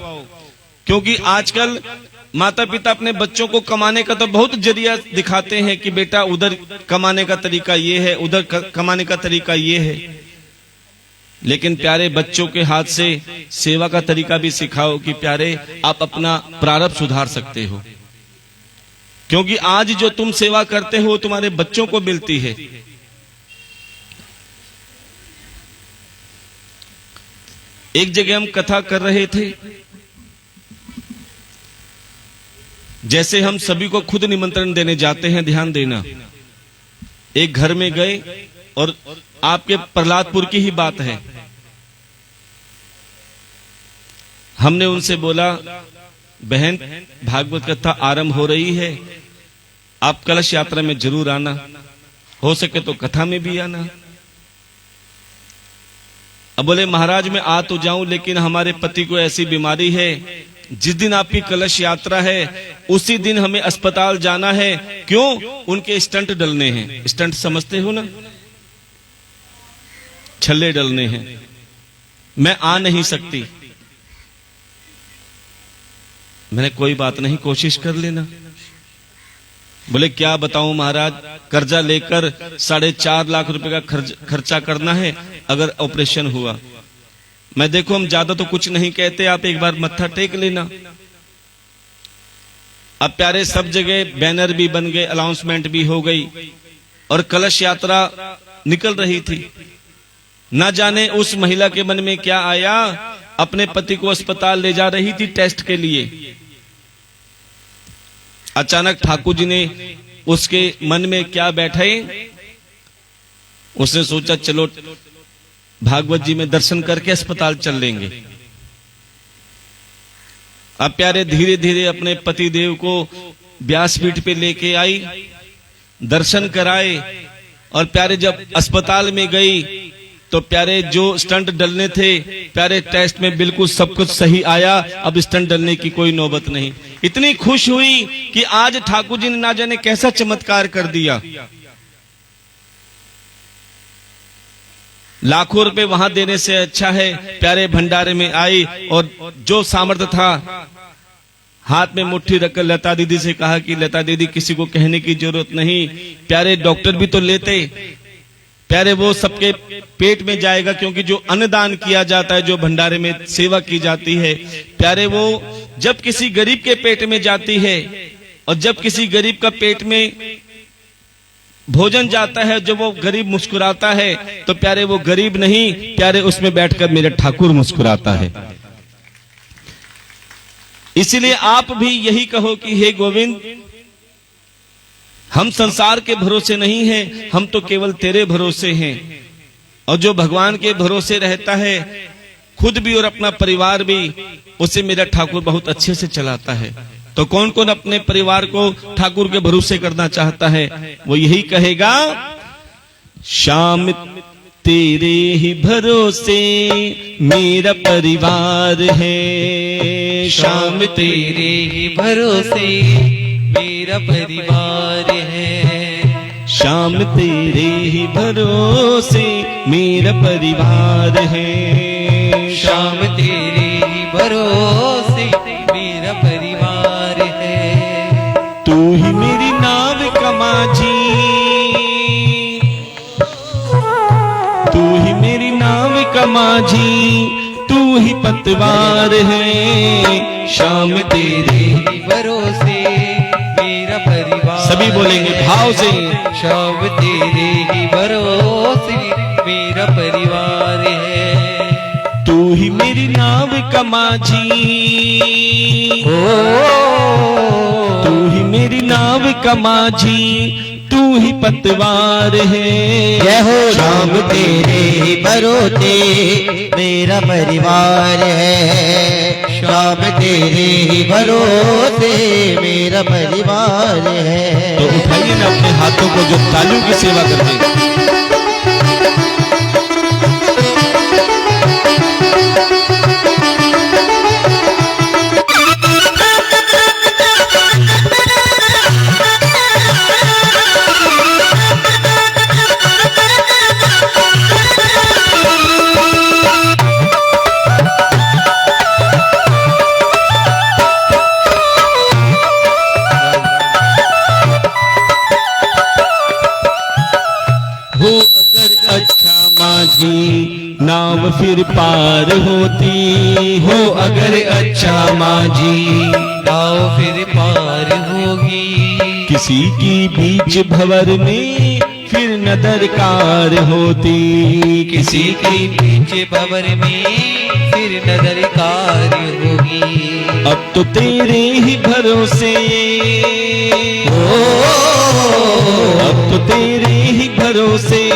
क्योंकि आजकल माता पिता अपने बच्चों को कमाने का तो बहुत जरिया दिखाते हैं कि बेटा उधर कमाने का तरीका ये है, उधर कमाने का तरीका ये है, लेकिन प्यारे बच्चों के हाथ से सेवा का तरीका भी सिखाओ कि प्यारे आप अपना प्रारब्ध सुधार सकते हो, क्योंकि आज जो तुम सेवा करते हो तुम्हारे बच्चों को मिलती है। एक जगह हम कथा कर रहे थे, जैसे हम सभी को खुद निमंत्रण देने जाते हैं, ध्यान देना। एक घर में गए और आपके प्रहलादपुर की ही बात है, हमने उनसे बोला बहन भागवत कथा आरंभ हो रही है, आप कलश यात्रा में जरूर आना, हो सके तो कथा में भी आना। अब बोले महाराज मैं आ तो जाऊं, लेकिन हमारे पति को ऐसी बीमारी है, जिस दिन आपकी कलश यात्रा है उसी दिन हमें अस्पताल जाना है। क्यों? उनके स्टंट डलने हैं। स्टंट समझते हो ना, छल्ले डलने हैं, मैं आ नहीं सकती। मैंने कोई बात नहीं, कोशिश कर लेना। बोले क्या बताऊं महाराज, कर्जा लेकर 4.5 लाख रुपए का खर्चा करना है अगर ऑपरेशन हुआ। मैं देखो हम ज्यादा तो कुछ नहीं कहते, आप एक बार मत्था टेक लेना। अब प्यारे सब जगह बैनर भी बन गए, अनाउंसमेंट भी हो गई और कलश यात्रा निकल रही थी। न जाने उस महिला के मन में क्या आया, अपने पति को अस्पताल ले जा रही थी टेस्ट के लिए। अचानक ठाकुर जी ने उसके मन में क्या बैठाए, उसने सोचा चलो भागवत जी में दर्शन करके अस्पताल चल लेंगे। अब प्यारे धीरे धीरे अपने पति देव को व्यासपीठ पे लेके आई, दर्शन कराए और प्यारे जब अस्पताल में गई तो प्यारे जो स्टंट डलने थे, प्यारे टेस्ट में बिल्कुल सब कुछ सही आया। अब स्टंट डलने की कोई नौबत नहीं। इतनी खुश हुई कि आज ठाकुर जी ने ना जाने कैसा चमत्कार कर दिया। लाखों रुपए वहां देने से अच्छा है प्यारे भंडारे में आई और जो सामर्थ्य था हाथ में मुट्ठी रखकर लता दीदी से कहा कि लता दीदी किसी को कहने की जरूरत नहीं, प्यारे डॉक्टर भी तो लेते, प्यारे वो सबके पेट में जाएगा, क्योंकि जो अन्नदान किया जाता है, जो भंडारे में सेवा की जाती है, प्यारे वो जब किसी गरीब के पेट में जाती है और जब किसी गरीब का पेट में भोजन जाता है, जब वो गरीब मुस्कुराता है तो प्यारे वो गरीब नहीं, प्यारे उसमें बैठकर मेरे ठाकुर मुस्कुराता है। इसीलिए आप भी यही कहो कि हे गोविंद, हम संसार के भरोसे नहीं हैं, हम तो केवल तेरे भरोसे हैं। और जो भगवान के भरोसे रहता है, खुद भी और अपना परिवार भी, उसे मेरा ठाकुर बहुत अच्छे से चलाता है। तो कौन कौन अपने परिवार को ठाकुर के भरोसे करना चाहता है, वो यही कहेगा श्याम तेरे ही भरोसे मेरा परिवार है, श्याम तेरे ही भरोसे मेरा परिवार है, श्याम तेरे ही भरोसे मेरा परिवार है, श्याम तेरे ही भरोसे मेरा परिवार है। तू ही मेरी नाव का माझी, तू ही मेरी नाव का माझी, तू ही पतवार है, श्याम तेरे ही भरोसे मेरा परिवार। सभी बोलेंगे भाव से, श्याम तेरे ही भरोसे मेरा परिवार है। ही मेरी नाव का माझी, तू ही मेरी नाव का माझी, तू ही पतवार है। जय हो राम तेरे भरोसे मेरा परिवार है, शाम तेरे भरोसे मेरा परिवार है। तो उठाइए ना अपने हाथों को जो तालियों की सेवा करते। हो अगर अच्छा माझी नाव फिर पार होती, हो अगर अच्छा माझी नाव फिर पार होगी। किसी की बीच भंवर में फिर न दरकार होती, किसी के पीछे भंवर में फिर न दरकार होगी। अब तो तेरे ही भरोसे, अब तो तेरे ही भरोसे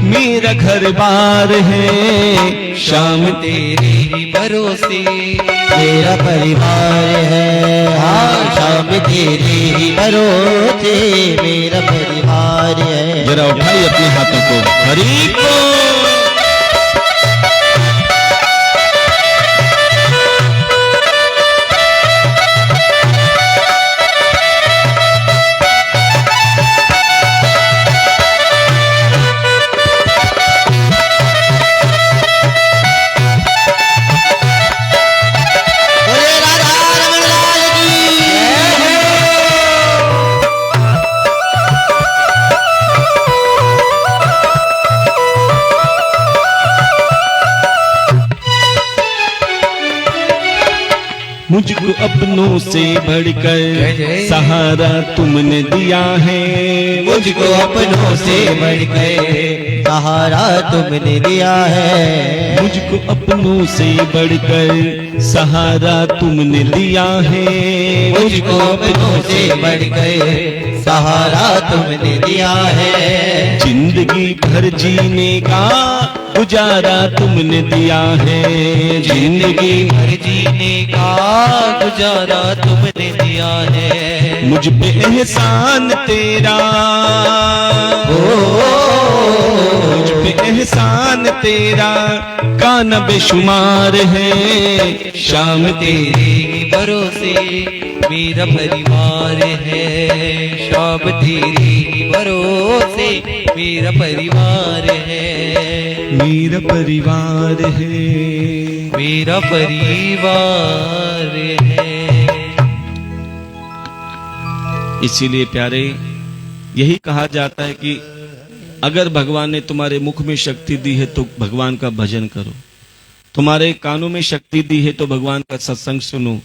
मेरा घर बार है, शाम तेरे ही भरोसे मेरा परिवार है। हाँ, शाम तेरे ही भरोसे मेरा परिवार है। जरा उठाइए अपने हाथों को, हरि को। मुझको अपनों से बढ़कर सहारा तुमने दिया है, मुझको अपनों से बढ़कर सहारा तुमने दिया है। मुझको अपनों से बढ़कर सहारा तुमने दिया है, मुझको अपनों से बढ़कर सहारा तुमने दिया है। जिंदगी भर जीने का गुजारा तुमने दिया है, जिंदगी भर जीने का गुजारा तुमने दिया है। मुझ पे एहसान तेरा, मुझ पे एहसान तेरा का न बेशुमार है, शाम तेरे भरोसे मेरा परिवार है, शाम तेरे भरोसे मेरा परिवार है। मेरा परिवार है, मेरा परिवार है। इसीलिए प्यारे यही कहा जाता है कि अगर भगवान ने तुम्हारे मुख में शक्ति दी है तो भगवान का भजन करो, तुम्हारे कानों में शक्ति दी है तो भगवान का सत्संग सुनो,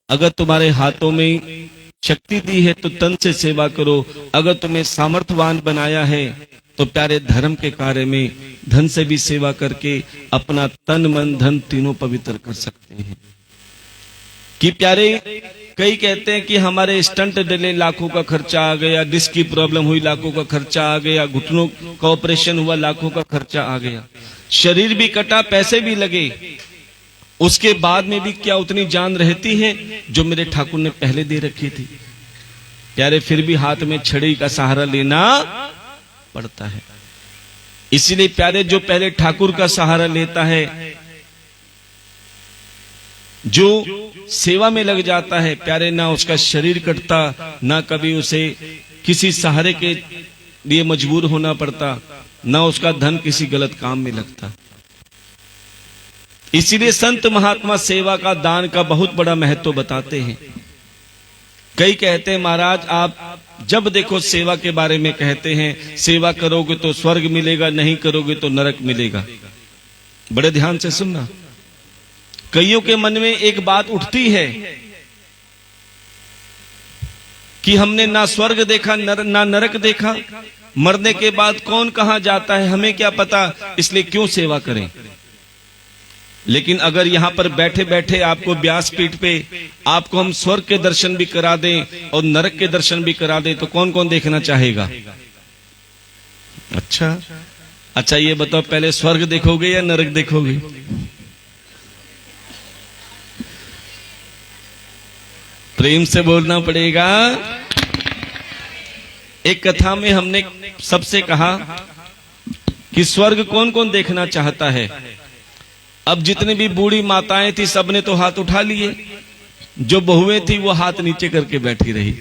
अगर तुम्हारे हाथों में शक्ति दी है तो तन से सेवा करो, अगर तुम्हें सामर्थ्यवान बनाया है तो प्यारे धर्म के कार्य में धन से भी सेवा करके अपना तन मन धन तीनों पवित्र कर सकते हैं। कि प्यारे कई कहते हैं कि हमारे स्टंट डले लाखों का खर्चा आ गया, डिस्क की प्रॉब्लम हुई लाखों का खर्चा आ गया, घुटनों का ऑपरेशन हुआ लाखों का खर्चा आ गया, शरीर भी कटा पैसे भी लगे, उसके बाद में भी क्या उतनी जान रहती है जो मेरे ठाकुर ने पहले दे रखी थी? प्यारे फिर भी हाथ में छड़ी का सहारा लेना पड़ता है। इसीलिए प्यारे जो पहले ठाकुर का सहारा लेता है, जो सेवा में लग जाता है, प्यारे ना उसका शरीर कटता, ना कभी उसे किसी सहारे के लिए मजबूर होना पड़ता, ना उसका धन किसी गलत काम में लगता। इसीलिए संत महात्मा सेवा का दान का बहुत बड़ा महत्व बताते हैं। कई कहते हैं महाराज आप जब देखो सेवा के बारे में कहते हैं, सेवा करोगे तो स्वर्ग मिलेगा, नहीं करोगे तो नरक मिलेगा। बड़े ध्यान से सुनना, कईयों के मन में एक बात उठती है कि हमने ना स्वर्ग देखा ना नरक देखा, मरने के बाद कौन कहां जाता है हमें क्या पता, इसलिए क्यों सेवा करें। लेकिन अगर यहां पर बैठे बैठे आपको व्यासपीठ पे आपको हम स्वर्ग के दर्शन भी करा दें और नरक के दर्शन भी करा दें तो कौन कौन देखना चाहेगा? अच्छा ये बताओ, पहले स्वर्ग देखोगे या नरक देखोगे? प्रेम से बोलना पड़ेगा। एक कथा में हमने सबसे कहा कि स्वर्ग कौन कौन देखना चाहता है। अब जितनी भी बूढ़ी माताएं थी सबने तो हाथ उठा लिए, जो बहुएं थी वो हाथ नीचे करके बैठी रही।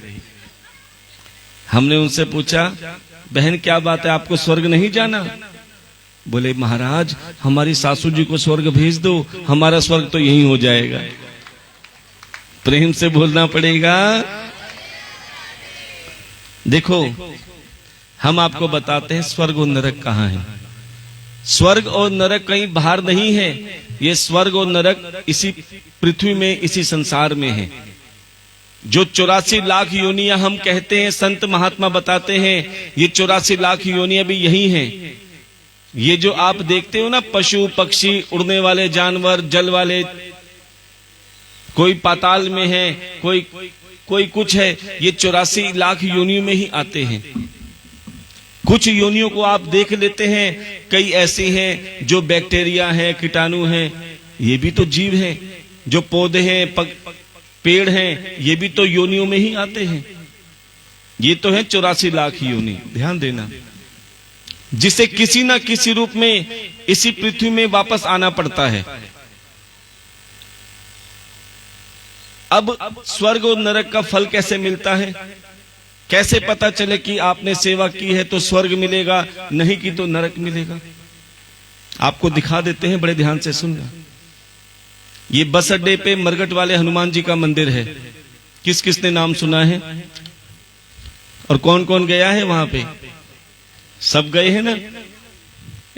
हमने उनसे पूछा, बहन क्या बात है, आपको स्वर्ग नहीं जाना? बोले महाराज हमारी सासू जी को स्वर्ग भेज दो, हमारा स्वर्ग तो यहीं हो जाएगा। प्रेम से बोलना पड़ेगा। देखो हम आपको बताते हैं स्वर्ग और नरक कहाँ है। स्वर्ग और नरक कहीं बाहर नहीं है, ये स्वर्ग और नरक इसी पृथ्वी में, इसी संसार में है। जो 84 लाख योनियां हम कहते हैं, संत महात्मा बताते हैं, ये 84 लाख योनियां भी यही हैं। ये जो आप देखते हो ना, पशु पक्षी, उड़ने वाले जानवर, जल वाले, कोई पाताल में है, कोई कुछ है, ये 84 लाख योनियों में ही आते हैं। कुछ योनियों को आप देख लेते हैं, कई ऐसी हैं जो बैक्टीरिया हैं, कीटाणु हैं, ये भी तो जीव हैं। जो पौधे हैं, पेड़ हैं, ये भी तो योनियों में ही आते हैं। ये तो है 84 लाख योनि। ध्यान देना, जिसे किसी ना किसी रूप में इसी पृथ्वी में वापस आना पड़ता है। अब स्वर्ग और नरक का फल कैसे मिलता है? कैसे पता चले कि आपने सेवा की है तो स्वर्ग मिलेगा, नहीं की तो नरक मिलेगा? आपको दिखा देते हैं, बड़े ध्यान से सुनना। ये बस अड्डे पे मरगट वाले हनुमान जी का मंदिर है। किस किस ने नाम सुना है और कौन कौन गया है वहां पे? सब गए हैं ना?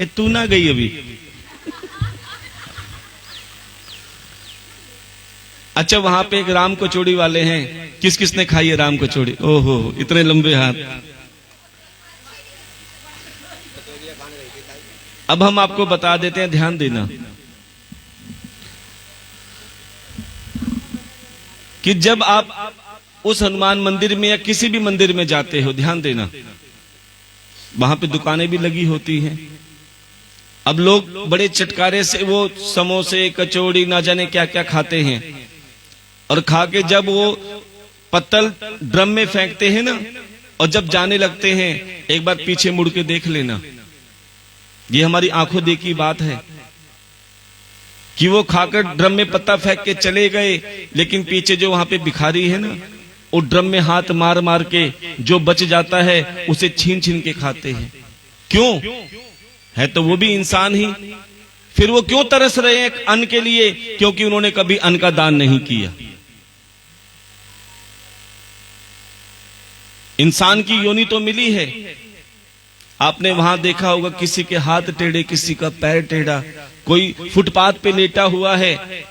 तू ना गई अभी? अच्छा, वहां पे एक राम कचौड़ी वाले हैं। किस किस ने खाई है राम कचौड़ी? ओहो, इतने लंबे हाथ। अब हम आपको बता देते हैं, ध्यान देना, कि जब आप उस हनुमान मंदिर में या किसी भी मंदिर में जाते हो, ध्यान देना, वहां पे दुकानें भी लगी होती हैं। अब लोग बड़े चटकारे से वो समोसे, कचौड़ी, ना जाने क्या क्या खाते हैं, और खा के जब वो पत्तल ड्रम में फेंकते हैं ना, और जब जाने लगते हैं, एक बार पीछे मुड़ के देख लेना। ये हमारी आंखों देखी बात है कि वो खाकर ड्रम में पत्ता फेंक के चले गए, लेकिन पीछे जो वहां पे भिखारी है ना, वो ड्रम में हाथ मार मार के जो बच जाता है उसे छीन छीन के खाते हैं। क्यों? है तो वो भी इंसान ही। फिर वो क्यों तरस रहे हैं अन्न के लिए? क्योंकि उन्होंने कभी अन्न का दान नहीं किया। इंसान की योनि तो मिली है। आपने वहां देखा होगा, किसी के हाथ टेढ़े, किसी का पैर टेढ़ा, कोई फुटपाथ पे लेटा हुआ है।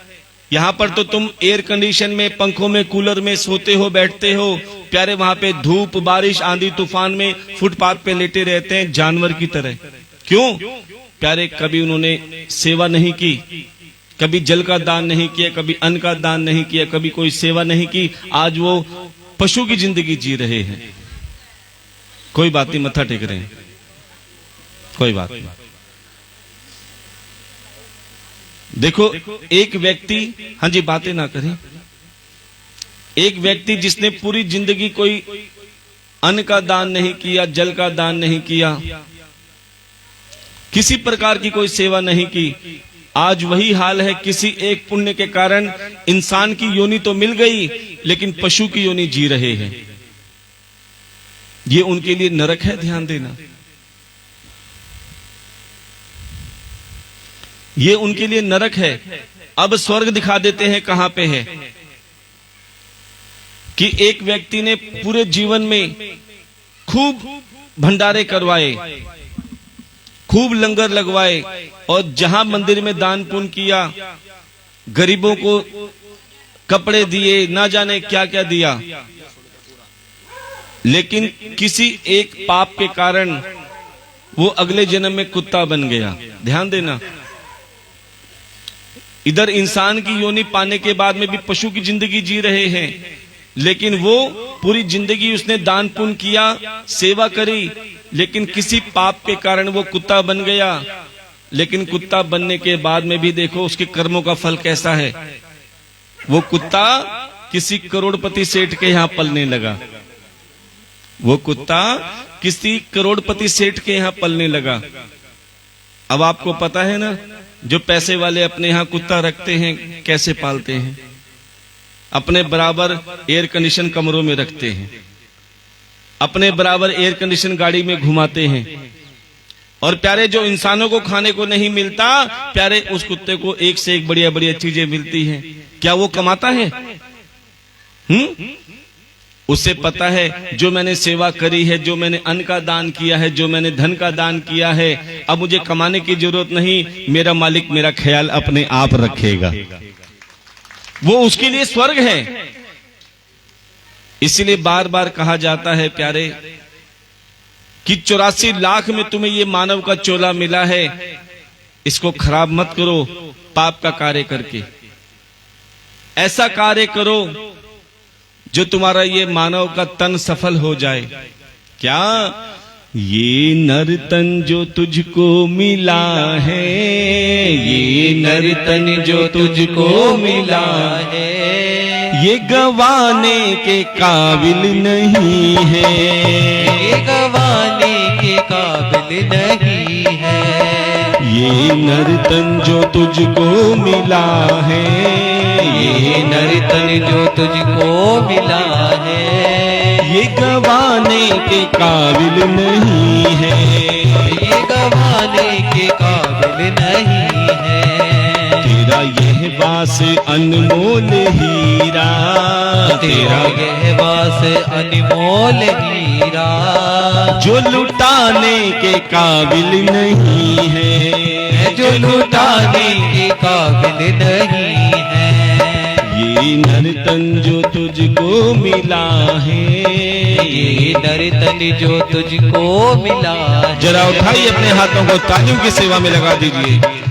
यहां पर तो तुम एयर कंडीशन में, पंखों में, कूलर में सोते हो, बैठते हो, प्यारे वहां पे धूप, बारिश, आंधी तूफान में फुटपाथ पे लेटे रहते हैं जानवर की तरह। क्यों? प्यारे कभी उन्होंने सेवा नहीं की, कभी जल का दान नहीं किया, कभी अन्न का दान नहीं किया, कभी कोई सेवा नहीं की। आज वो पशु की जिंदगी जी रहे हैं। कोई बात नहीं, मत्था टेक रहे हैं, कोई बात नहीं। देखो, एक व्यक्ति, हाँ जी, बातें ना करें, एक व्यक्ति जिसने पूरी जिंदगी कोई अन्न का दान नहीं किया, जल का दान नहीं किया, किसी प्रकार की कोई सेवा नहीं की, आज वही हाल है। किसी एक पुण्य के कारण इंसान की योनि तो मिल गई, लेकिन पशु की योनि जी रहे हैं। ये उनके लिए नरक है। ध्यान देना, ये उनके लिए नरक है। अब स्वर्ग दिखा देते हैं कहां पे है, कि एक व्यक्ति ने पूरे जीवन में खूब भंडारे करवाए, खूब लंगर लगवाए, और जहां मंदिर में दान पुण्य किया, गरीबों को कपड़े दिए, ना जाने क्या क्या दिया, लेकिन किसी एक पाप के कारण वो अगले जन्म में कुत्ता बन गया। ध्यान देना, इधर इंसान की योनि पाने के बाद में भी पशु की जिंदगी जी रहे हैं, लेकिन वो पूरी जिंदगी उसने दान पुण्य किया, सेवा करी, लेकिन किसी पाप के कारण वो कुत्ता बन गया। लेकिन कुत्ता बनने के बाद में भी देखो उसके कर्मों का फल कैसा है। वो कुत्ता किसी करोड़पति सेठ के यहां पलने लगा, वो कुत्ता किसी करोड़पति सेठ के यहां पलने लगा। अब आपको पता है ना, जो पैसे वाले अपने यहां कुत्ता रखते हैं कैसे पालते हैं, अपने बराबर एयर कंडीशन कमरों में रखते हैं, अपने बराबर एयर कंडीशन गाड़ी में घुमाते हैं। और प्यारे जो इंसानों को खाने को नहीं मिलता, प्यारे उस कुत्ते को एक से एक बढ़िया बढ़िया चीजें मिलती हैं। क्या वो कमाता है? उसे पता है जो मैंने सेवा करी है, जो मैंने अन्न का दान किया है, जो मैंने धन का दान किया है, अब मुझे कमाने की जरूरत नहीं, मेरा मालिक मेरा ख्याल अपने आप रखेगा। वो उसके लिए स्वर्ग है। इसलिए बार बार कहा जाता है प्यारे कि 84 लाख में तुम्हें ये मानव का चोला मिला है, इसको खराब मत करो पाप का कार्य करके। ऐसा कार्य करो जो तुम्हारा ये मानव का तन सफल हो जाए। क्या? ये नर तन जो तुझको मिला है, ये नर तन जो तुझको मिला है, ये गवाने के काबिल नहीं है, ये गवाने के काबिल नहीं है। ये नर तन जो तुझको मिला है, ये नर तन जो तुझको मिला है, ये गवाने के काबिल नहीं है, ये गवाने के काबिल नहीं है। तेरा यह वास अनमोल हीरा, तेरा यह वास अनमोल हीरा, जो लुटाने के काबिल नहीं है, जो लुटाने के काबिल नहीं है। ये नर तन जो तुझको मिला है, ये नर तन जो तुझको मिला है। जरा उठाइए अपने हाथों को, तालियों की सेवा में लगा दीजिए।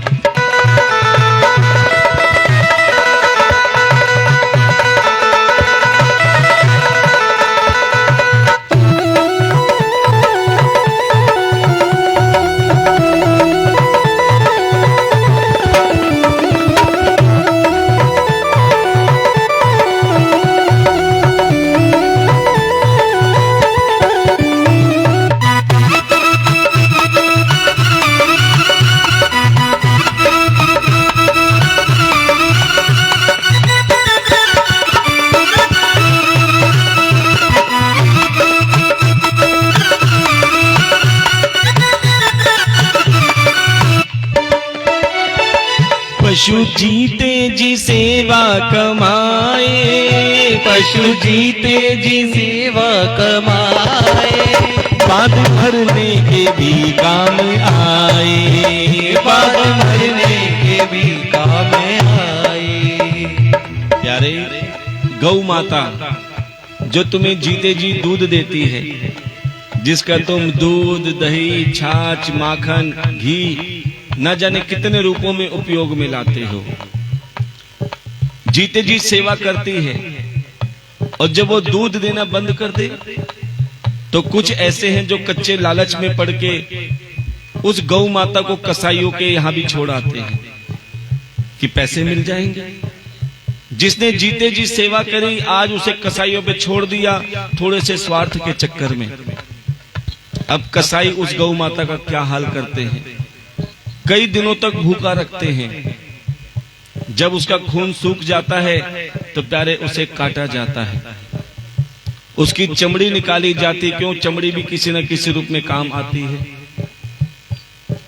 पशु जीते जी सेवा कमाए, पशु जीते जी सेवा कमाए, बाद भरने के भी काम आए, बाद भरने के भी काम आए। प्यारे गौ माता जो तुम्हें जीते जी दूध देती है, जिसका तुम दूध, दही, छाछ, माखन, घी न जाने कितने रूपों में उपयोग में लाते हो, जीते जी सेवा करती है। और जब वो दूध देना बंद कर दे तो कुछ ऐसे हैं जो कच्चे लालच में पड़ के उस गौ माता को कसाईयों के यहां भी छोड़ आते हैं कि पैसे मिल जाएंगे। जिसने जीते जी सेवा करी, आज उसे कसाईयों पे छोड़ दिया थोड़े से स्वार्थ के चक्कर में। अब कसाई उस गौ माता का क्या हाल करते हैं, कई दिनों तक भूखा रखते हैं। जब उसका खून सूख जाता है तो प्यारे उसे काटा जाता है, उसकी चमड़ी निकाली जाती। क्यों? चमड़ी भी किसी न किसी रूप में काम आती है,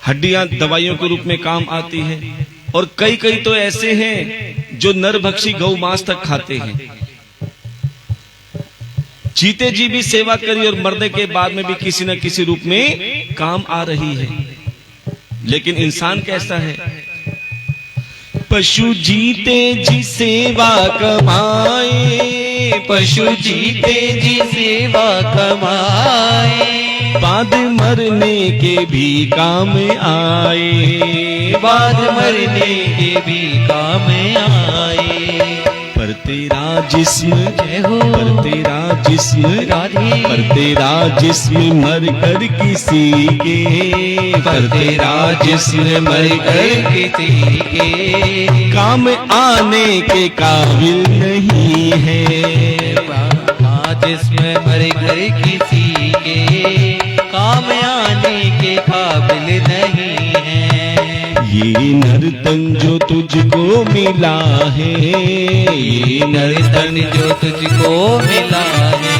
हड्डियां दवाइयों के रूप में काम आती है। और कई कई तो ऐसे हैं जो नरभक्षी गौ मांस तक खाते हैं। जीते जी भी सेवा करी और मरने के बाद में भी किसी न किसी रूप में काम आ रही है। लेकिन इंसान कैसा है? पशु जीते जी सेवा कमाए, पशु जीते जी सेवा कमाए, बाद मरने के भी काम आए, बाद मरने के भी काम आए। पर तेरा जिस्म, जय हो पर तेरा जिस्म, राधे, पर तेरा जिस्म मर कर किसी के, पर तेरा जिस्म मर कर किसी के काम आने के काबिल नहीं है। जिसमें मर घर किसी के काम आने के काबिल नहीं है। ये नर्तन जो तुझको मिला है, ये नर्तन जो तुझको मिला है,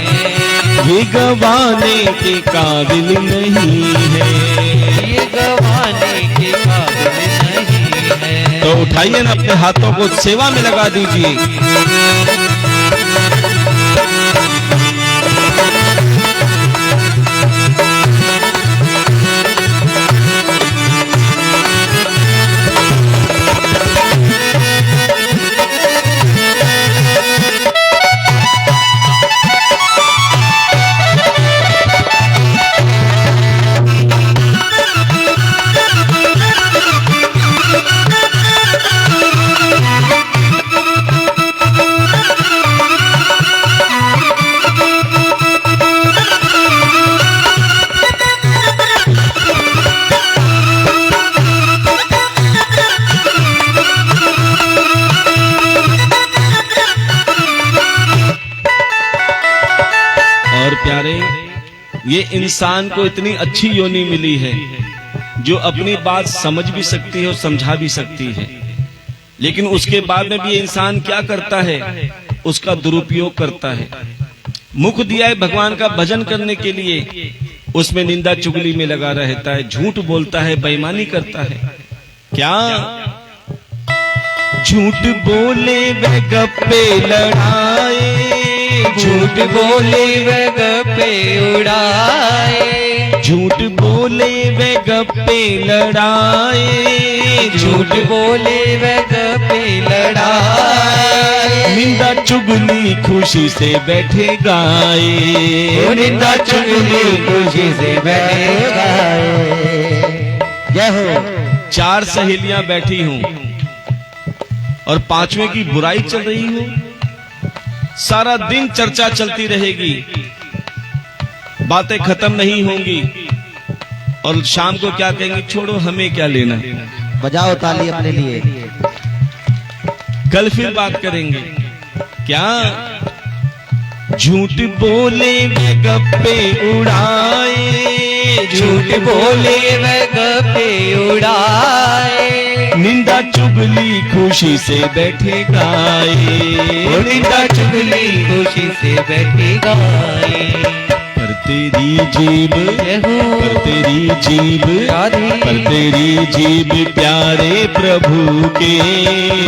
ये गवाने के काबिल नहीं है, ये गवाने के काबिल नहीं है। तो उठाइए ना अपने हाथों को सेवा में लगा दीजिए। ये इंसान को इतनी अच्छी योनि मिली है जो अपनी बात समझ भी सकती है और समझा भी सकती है, लेकिन उसके बाद में भी ये इंसान क्या करता है, उसका दुरुपयोग करता है। मुख दिया है भगवान का भजन करने के लिए, उसमें निंदा चुगली में लगा रहता है, झूठ बोलता है, बेईमानी करता है। क्या झूठ बोले वे गप्पे लड़ाए, झूठ बोले वे गप्पे उड़ाए, झूठ बोले वे गप्पे लड़ाए, झूठ बोले वे गप्पे लड़ाए। निंदा चुगली खुशी से बैठे गाए, निंदा चुगली खुशी से बैठे गाए। जय हो। 4 सहेलियां बैठी हूं और 5वें की बुराई चल रही हो, सारा दिन चर्चा चलती रहेगी, बातें खत्म नहीं होंगी, और शाम को क्या कहेंगे, छोड़ो हमें क्या लेना, बजाओ ताली अपने लिए। कल फिर बात करेंगे। क्या झूठ बोले वे गप्पे उड़ाए, झूठ बोले वे गप्पे उड़ाए, निंदा चुगली खुशी से बैठे गाए, निंदा चुगली खुशी से बैठे गाए। पर तेरी जीभ, पर तेरी जीभ, पर तेरी जीभ प्यारे प्रभु के,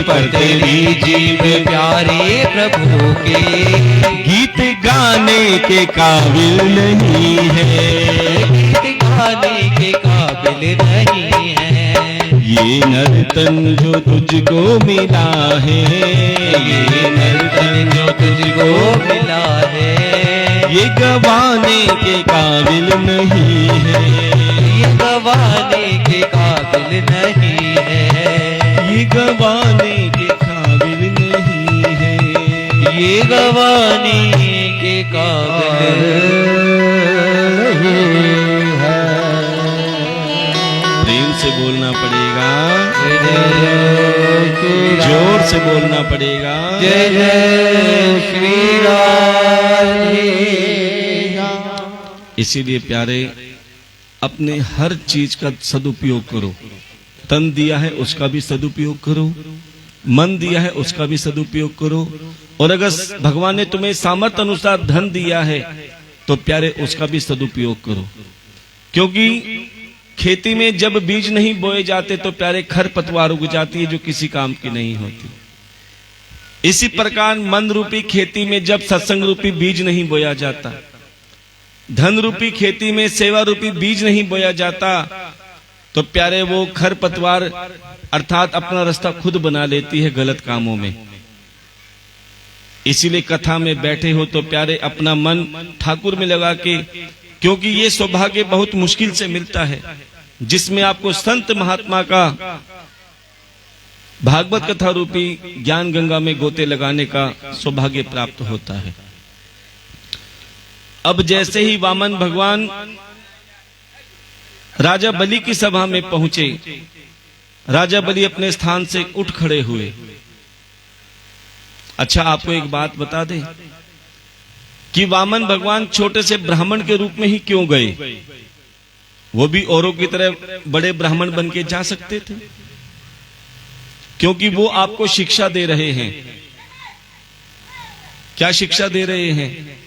पर तेरी जीभ प्यारे प्रभु के, गीत गाने के काबिल नहीं है, गीत गाने के काबिल नहीं है। ये नर्तन जो तुझको मिला है, ये नर्तन जो तुझको मिला है, ये गवाने के काबिल नहीं है, ये गवाने के काबिल नहीं है, ये गवाने के काबिल नहीं है, ये गवाने के काबिल है। प्रेम से बोलना पड़ेगा, जोर से बोलना पड़ेगा। जय जय श्री राधे। इसीलिए प्यारे, अपने हर चीज का सदुपयोग करो। तन दिया है उसका भी सदुपयोग करो, मन दिया है उसका भी सदुपयोग करो, और अगर भगवान ने तुम्हें सामर्थ्य अनुसार धन दिया है तो प्यारे उसका भी सदुपयोग करो। क्योंकि खेती में जब बीज नहीं बोए जाते तो प्यारे खरपतवार उग जाती है जो किसी काम की नहीं होती। इसी प्रकार मन रूपी खेती में जब सत्संग रूपी बीज नहीं बोया जाता, धन रूपी खेती में सेवा रूपी बीज नहीं बोया जाता, तो प्यारे वो खरपतवार अर्थात अपना रास्ता खुद बना लेती है गलत कामों में। इसीलिए कथा में बैठे हो तो प्यारे अपना मन ठाकुर में लगा के क्योंकि ये सौभाग्य बहुत मुश्किल से मिलता है, जिसमें आपको संत महात्मा का भागवत कथा रूपी ज्ञान गंगा में गोते लगाने का सौभाग्य प्राप्त होता है। अब जैसे ही वामन भगवान राजा बलि की सभा में पहुंचे, राजा बलि अपने स्थान से उठ खड़े हुए। अच्छा, आपको एक बात बता दें कि वामन भगवान छोटे से ब्राह्मण के रूप में ही क्यों गए? वो भी औरों की तरह बड़े ब्राह्मण बन के जा सकते थे, क्योंकि वो आपको शिक्षा दे रहे हैं। क्या शिक्षा दे रहे हैं?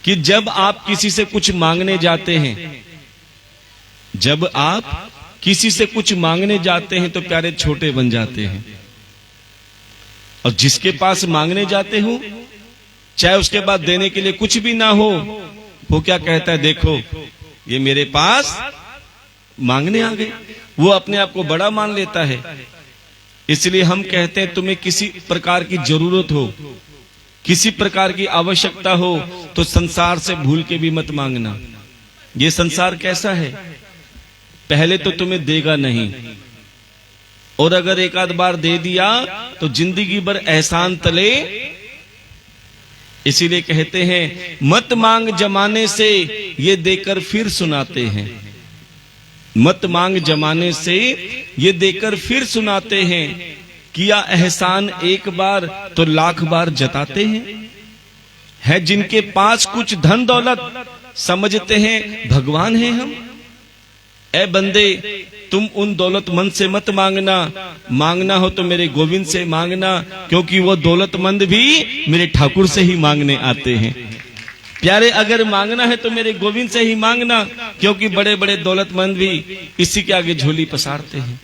कि जब आप किसी से कुछ मांगने जाते हैं, जब आप किसी से कुछ मांगने जाते हैं तो प्यारे छोटे बन जाते हैं, और जिसके पास मांगने जाते हो, चाहे उसके बाद देने के लिए कुछ भी ना हो, वो क्या कहता है, देखो ये मेरे पास मांगने आ गए। वो अपने आप को बड़ा मान लेता है। इसलिए हम कहते हैं, तुम्हें किसी प्रकार की जरूरत हो, किसी प्रकार की आवश्यकता हो, तो संसार से भूल के भी मत मांगना। ये संसार कैसा है, पहले तो तुम्हें देगा नहीं, और अगर एक आध बार दे दिया तो जिंदगी भर एहसान तले। इसीलिए कहते हैं, मत मांग जमाने से, ये देकर फिर सुनाते हैं। मत मांग जमाने से, ये देकर फिर सुनाते हैं। किया एहसान एक बार तो लाख बार जताते हैं। है जिनके पास कुछ धन दौलत, समझते हैं भगवान है हम। ए बंदे, तुम उन दौलतमंद से मत मांगना, मांगना हो तो मेरे गोविंद से मांगना, क्योंकि वो दौलतमंद भी मेरे ठाकुर से ही मांगने आते हैं। प्यारे, अगर मांगना है तो मेरे गोविंद से ही मांगना, क्योंकि बड़े बड़े दौलतमंद भी इसी के आगे झोली पसारते हैं।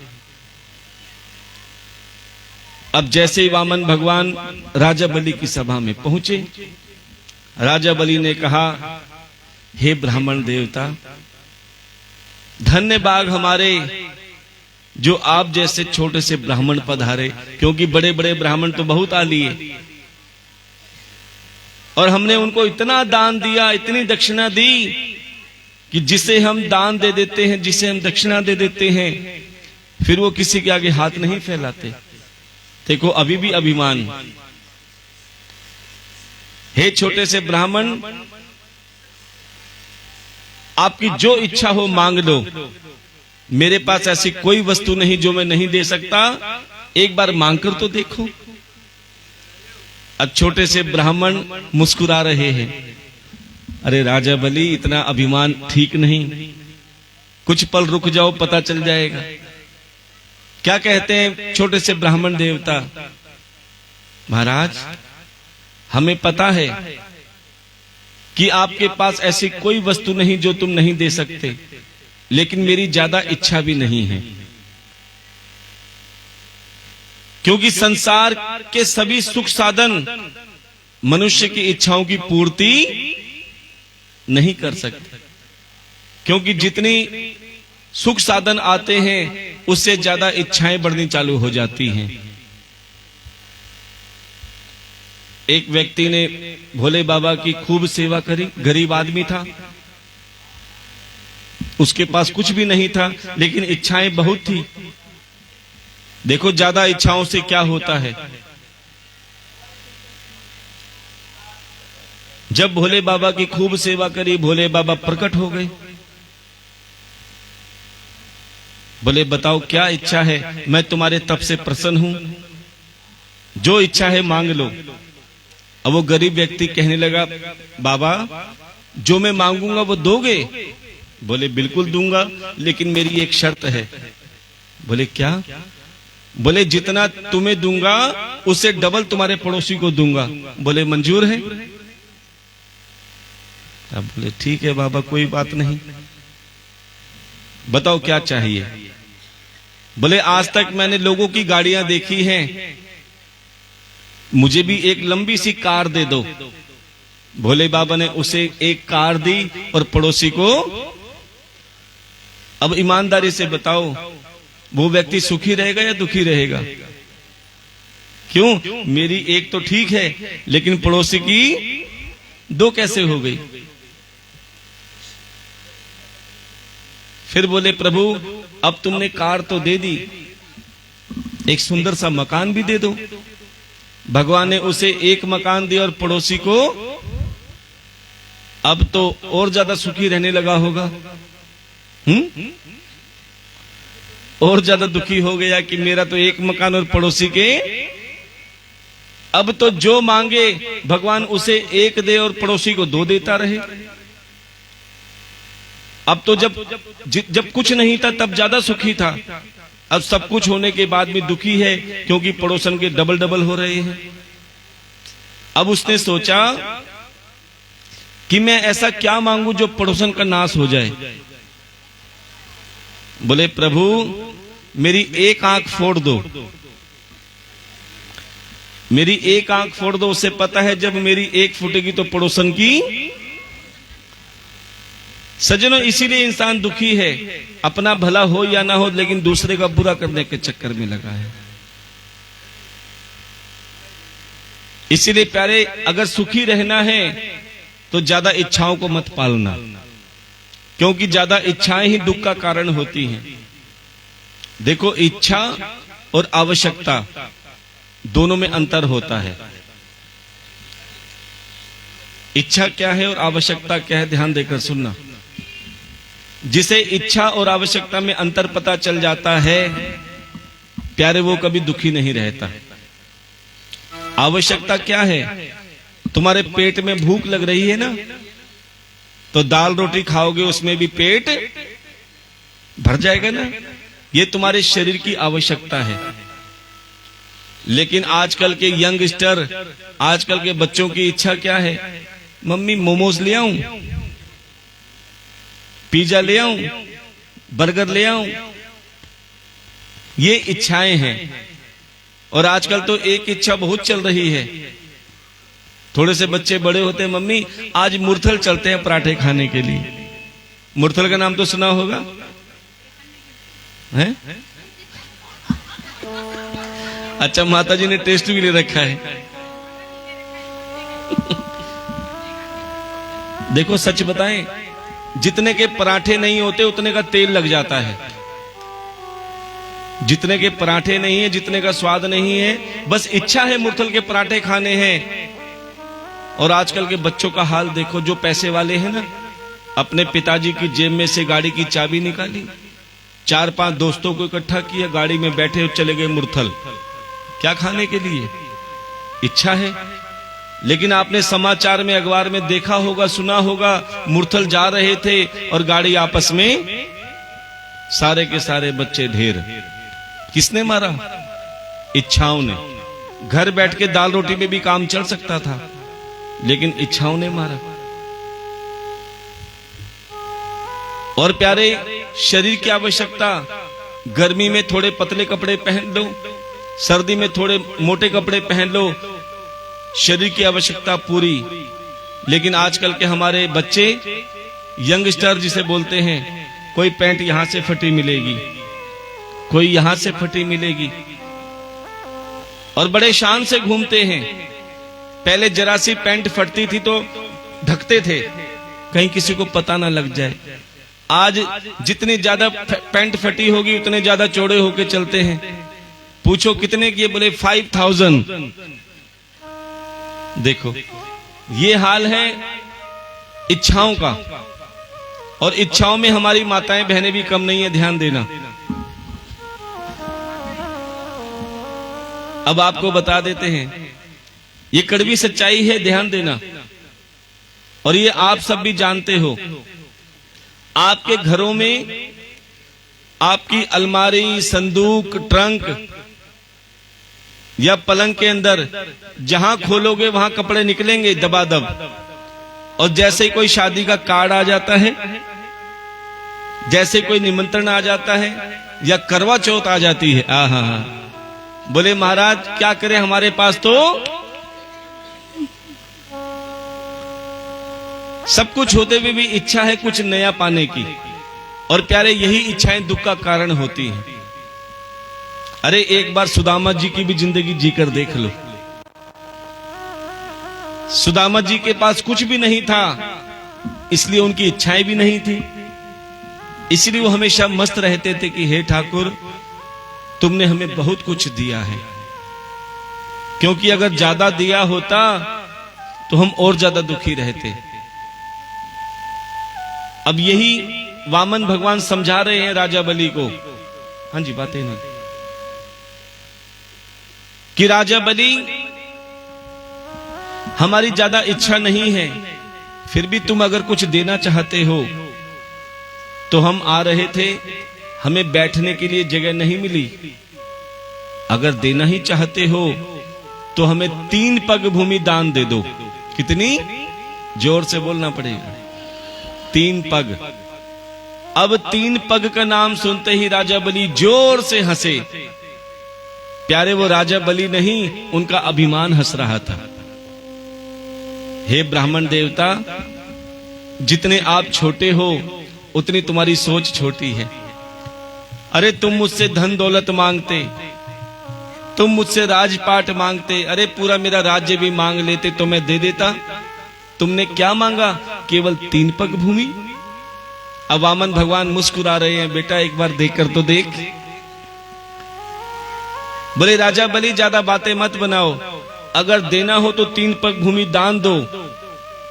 अब जैसे ही वामन भगवान राजा बलि की सभा में पहुंचे, राजा बलि ने कहा, हे ब्राह्मण देवता, धन्य बाग हमारे जो आप जैसे छोटे से ब्राह्मण पधारे, क्योंकि बड़े बड़े ब्राह्मण तो बहुत आ लिए, और हमने उनको इतना दान दिया, इतनी दक्षिणा दी कि जिसे हम दान दे देते हैं, जिसे हम दक्षिणा दे देते हैं, फिर वो किसी के आगे हाथ नहीं फैलाते। देखो, अभी भी अभिमान। हे छोटे से ब्राह्मण, आपकी जो इच्छा हो मांग लो, मेरे पास ऐसी कोई वस्तु नहीं जो मैं नहीं दे सकता, एक बार मांगकर तो देखो। अब छोटे से ब्राह्मण मुस्कुरा रहे हैं। अरे राजा बलि, इतना अभिमान ठीक नहीं, कुछ पल रुक जाओ, पता चल जाएगा। क्या कहते हैं छोटे से ब्राह्मण देवता, महाराज हमें पता है कि आपके पास ऐसी कोई वस्तु नहीं जो तुम नहीं दे सकते, लेकिन मेरी ज्यादा इच्छा भी नहीं है, क्योंकि संसार के सभी सुख साधन मनुष्य की इच्छाओं की पूर्ति नहीं कर सकते, क्योंकि जितनी सुख साधन आते हैं उससे ज्यादा इच्छाएं बढ़नी चालू हो जाती हैं। एक व्यक्ति ने भोले बाबा की खूब सेवा करी, गरीब आदमी था, उसके पास कुछ भी नहीं था, लेकिन इच्छाएं बहुत थी। देखो ज्यादा इच्छाओं से क्या होता है। जब भोले बाबा की खूब सेवा करी, भोले बाबा प्रकट हो गए। बोले, बताओ क्या इच्छा है, मैं तुम्हारे तप से प्रसन्न हूं, जो इच्छा है मांग लो। अब वो गरीब व्यक्ति कहने लगा, बाबा जो मैं मांगूंगा वो दोगे? बोले, बिल्कुल दूंगा, लेकिन मेरी एक शर्त है। बोले, क्या? बोले, जितना तुम्हें दूंगा उससे डबल तुम्हारे पड़ोसी को दूंगा। बोले, मंजूर है? अब बोले, ठीक है बाबा, कोई बात नहीं, बताओ क्या चाहिए। बोले, आज तक मैंने लोगों की गाड़ियां देखी हैं, मुझे भी एक लंबी सी कार दे दो। भोले बाबा ने उसे एक कार दी और पड़ोसी को। अब ईमानदारी से बताओ, वो व्यक्ति सुखी रहेगा या दुखी रहेगा? क्यों? मेरी एक तो ठीक है, लेकिन पड़ोसी की दो कैसे हो गई? फिर बोले प्रभु अब तुमने कार तो दे दी, एक सुंदर सा मकान भी दे दो। भगवान ने उसे एक मकान दिया और पड़ोसी को अब तो और ज्यादा सुखी रहने लगा होगा। और ज्यादा दुखी हो गया कि मेरा तो एक मकान और पड़ोसी के, अब तो जो मांगे भगवान उसे एक दे और पड़ोसी को दो देता रहे। अब तो जब कुछ नहीं था तब ज्यादा सुखी था, अब सब कुछ होने के बाद भी दुखी है क्योंकि पड़ोसन के डबल डबल हो रहे हैं। अब उसने सोचा कि मैं ऐसा क्या मांगू जो पड़ोसन का नाश हो जाए। बोले प्रभु मेरी एक आंख फोड़ दो, मेरी एक आंख फोड़ दो। उसे पता है जब मेरी एक फूटेगी तो पड़ोसन की। सज्जनों इसीलिए इंसान दुखी है, अपना भला हो या ना हो लेकिन दूसरे का बुरा करने के चक्कर में लगा है। इसीलिए प्यारे अगर सुखी रहना है तो ज्यादा इच्छाओं को मत पालना, क्योंकि ज्यादा इच्छाएं ही दुख का कारण होती हैं। देखो इच्छा और आवश्यकता दोनों में अंतर होता है। इच्छा क्या है और आवश्यकता क्या है, ध्यान देकर सुनना। जिसे इच्छा और आवश्यकता में अंतर पता चल जाता है प्यारे वो कभी दुखी नहीं रहता। आवश्यकता क्या है, तुम्हारे पेट में भूख लग रही है ना, तो दाल रोटी खाओगे उसमें भी पेट भर जाएगा ना, ये तुम्हारे शरीर की आवश्यकता है। लेकिन आजकल के यंगस्टर, आजकल के बच्चों की इच्छा क्या है, मम्मी मोमोज ले आऊं, पिज्जा ले आऊं, बर्गर ले आऊं, ये इच्छाएं हैं। और आजकल तो एक इच्छा बहुत चल रही है, थोड़े से बच्चे बड़े होते हैं, मम्मी आज मुरथल चलते हैं पराठे खाने के लिए। मुरथल का नाम तो सुना होगा है? अच्छा माता जी ने टेस्ट भी ले रखा है। देखो सच बताएं, जितने के पराठे नहीं होते उतने का तेल लग जाता है। जितने के पराठे नहीं है, जितने का स्वाद नहीं है, बस इच्छा है मुरथल के पराठे खाने हैं। और आजकल के बच्चों का हाल देखो, जो पैसे वाले हैं ना, अपने पिताजी की जेब में से गाड़ी की चाबी निकाली, 4-5 दोस्तों को इकट्ठा किया, गाड़ी में बैठे और चले गए मुरथल। क्या खाने के लिए? इच्छा है। लेकिन आपने समाचार में, अखबार में देखा होगा, सुना होगा, मुरथल जा रहे थे और गाड़ी आपस में सारे के सारे बच्चे ढेर। किसने मारा? इच्छाओं ने। घर बैठ के दाल रोटी में भी काम चल सकता था, लेकिन इच्छाओं ने मारा। और प्यारे शरीर की आवश्यकता, गर्मी में थोड़े पतले कपड़े पहन लो, सर्दी में थोड़े मोटे कपड़े पहन लो, शरीर की आवश्यकता पूरी। लेकिन आजकल के हमारे बच्चे, यंगस्टर जिसे बोलते हैं, कोई पैंट यहां से फटी मिलेगी, कोई यहां से फटी मिलेगी, और बड़े शान से घूमते हैं। पहले जरा सी पैंट फटती थी तो ढकते थे, कहीं किसी को पता ना लग जाए। आज जितनी ज्यादा पैंट फटी होगी उतने ज्यादा चौड़े होके चलते हैं। पूछो कितने की? बोले 5000। देखो ये हाल है इच्छाओं का। और इच्छाओं में हमारी माताएं बहनें भी कम नहीं है, ध्यान देना। अब आपको बता देते हैं, ये कड़वी सच्चाई है, ध्यान देना। और ये आप सब भी जानते हो। आपके घरों में आपकी अलमारी, संदूक, ट्रंक या पलंग के अंदर जहां खोलोगे वहां कपड़े निकलेंगे दबादब। और जैसे ही कोई शादी का कार्ड आ जाता है, जैसे कोई निमंत्रण आ जाता है या करवा चौथ आ जाती है, आहा, बोले महाराज क्या करें, हमारे पास तो सब कुछ होते हुए भी इच्छा है कुछ नया पाने की। और प्यारे यही इच्छाएं दुख का कारण होती हैं। अरे एक बार सुदामा जी की भी जिंदगी जीकर देख लो। सुदामा जी के पास कुछ भी नहीं था, इसलिए उनकी इच्छाएं भी नहीं थी। इसलिए वो हमेशा मस्त रहते थे कि हे ठाकुर, तुमने हमें बहुत कुछ दिया है, क्योंकि अगर ज्यादा दिया होता तो हम और ज्यादा दुखी रहते। अब यही वामन भगवान समझा रहे हैं राजा बलि को। हाँ जी, बातें नहीं कि राजा बलि, हमारी ज्यादा इच्छा नहीं है, फिर भी तुम अगर कुछ देना चाहते हो तो हम आ रहे थे, हमें बैठने के लिए जगह नहीं मिली। अगर देना ही चाहते हो तो हमें 3 पग भूमि दान दे दो। कितनी? जोर से बोलना पड़ेगा, 3 पग। अब 3 पग का नाम सुनते ही राजा बलि जोर से हंसे। प्यारे, वो राजा बलि नहीं, उनका अभिमान हंस रहा था। हे ब्राह्मण देवता, जितने आप छोटे हो उतनी तुम्हारी सोच छोटी है। अरे तुम मुझसे धन दौलत मांगते, तुम मुझसे राजपाट मांगते, अरे पूरा मेरा राज्य भी मांग लेते तो मैं दे देता। तुमने क्या मांगा? केवल 3 पग भूमि। अब वामन भगवान मुस्कुरा रहे हैं, बेटा एक बार देखकर तो देख। बोले राजा बलि, ज्यादा बातें मत बनाओ, अगर देना हो तो 3 पग भूमि दान दो,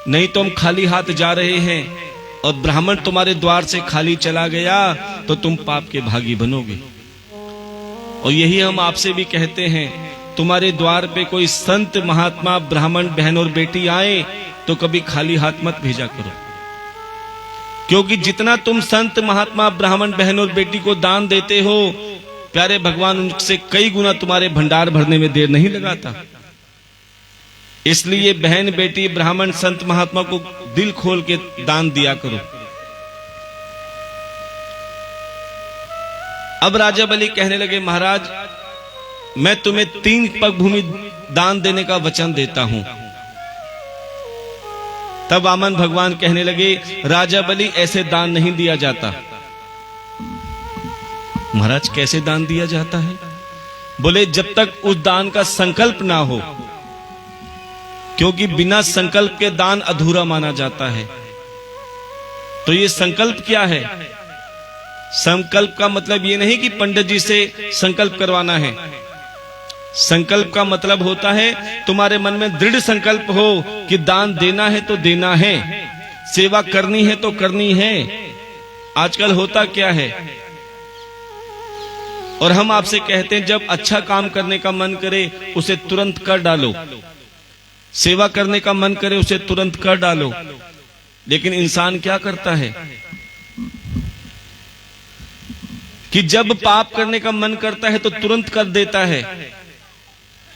नहीं तो हम खाली हाथ जा रहे हैं और ब्राह्मण तुम्हारे द्वार से खाली चला गया तो तुम पाप के भागी बनोगे। और यही हम आपसे भी कहते हैं, तुम्हारे द्वार पे कोई संत महात्मा ब्राह्मण बहन और बेटी आए तो कभी खाली हाथ मत भेजा करो, क्योंकि जितना तुम संत महात्मा ब्राह्मण बहन और बेटी को दान देते हो, प्यारे भगवान उनसे कई गुना तुम्हारे भंडार भरने में देर नहीं लगाता। इसलिए बहन बेटी ब्राह्मण संत महात्मा को दिल खोल के दान दिया करो। अब राजा बलि कहने लगे, महाराज मैं तुम्हें 3 पग भूमि दान देने का वचन देता हूं। तब वामन भगवान कहने लगे, राजा बलि ऐसे दान नहीं दिया जाता। महाराज कैसे दान दिया जाता है? बोले जब तक उस दान का संकल्प ना हो, क्योंकि बिना संकल्प के दान अधूरा माना जाता है। तो ये संकल्प क्या है? संकल्प का मतलब ये नहीं कि पंडित जी से संकल्प करवाना है। संकल्प का मतलब होता है तुम्हारे मन में दृढ़ संकल्प हो कि दान देना है तो देना है, सेवा करनी है तो करनी है। आजकल होता क्या है, और हम आपसे कहते हैं जब अच्छा काम करने का मन करे उसे तुरंत कर डालो, सेवा करने का मन करे उसे तुरंत कर डालो। लेकिन इंसान क्या करता है कि जब पाप करने का मन करता है तो तुरंत कर देता है,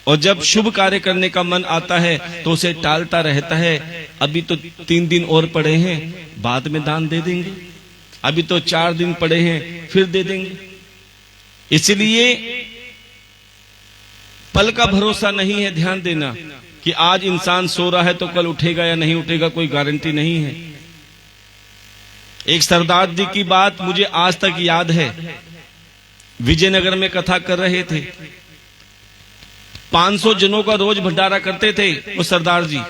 और जब शुभ कार्य करने का मन आता है तो उसे टालता रहता है। अभी तो 3 दिन और पड़े हैं, बाद में दान दे देंगे, अभी तो 4 दिन पड़े हैं, फिर दे देंगे। इसलिए पल का भरोसा नहीं है। ध्यान देना कि आज इंसान सो रहा है तो कल उठेगा या नहीं उठेगा कोई गारंटी नहीं है। एक सरदार जी की बात मुझे आज तक याद है। विजयनगर में कथा कर रहे थे, 500 जनों का रोज भंडारा करते थे वो सरदार जी,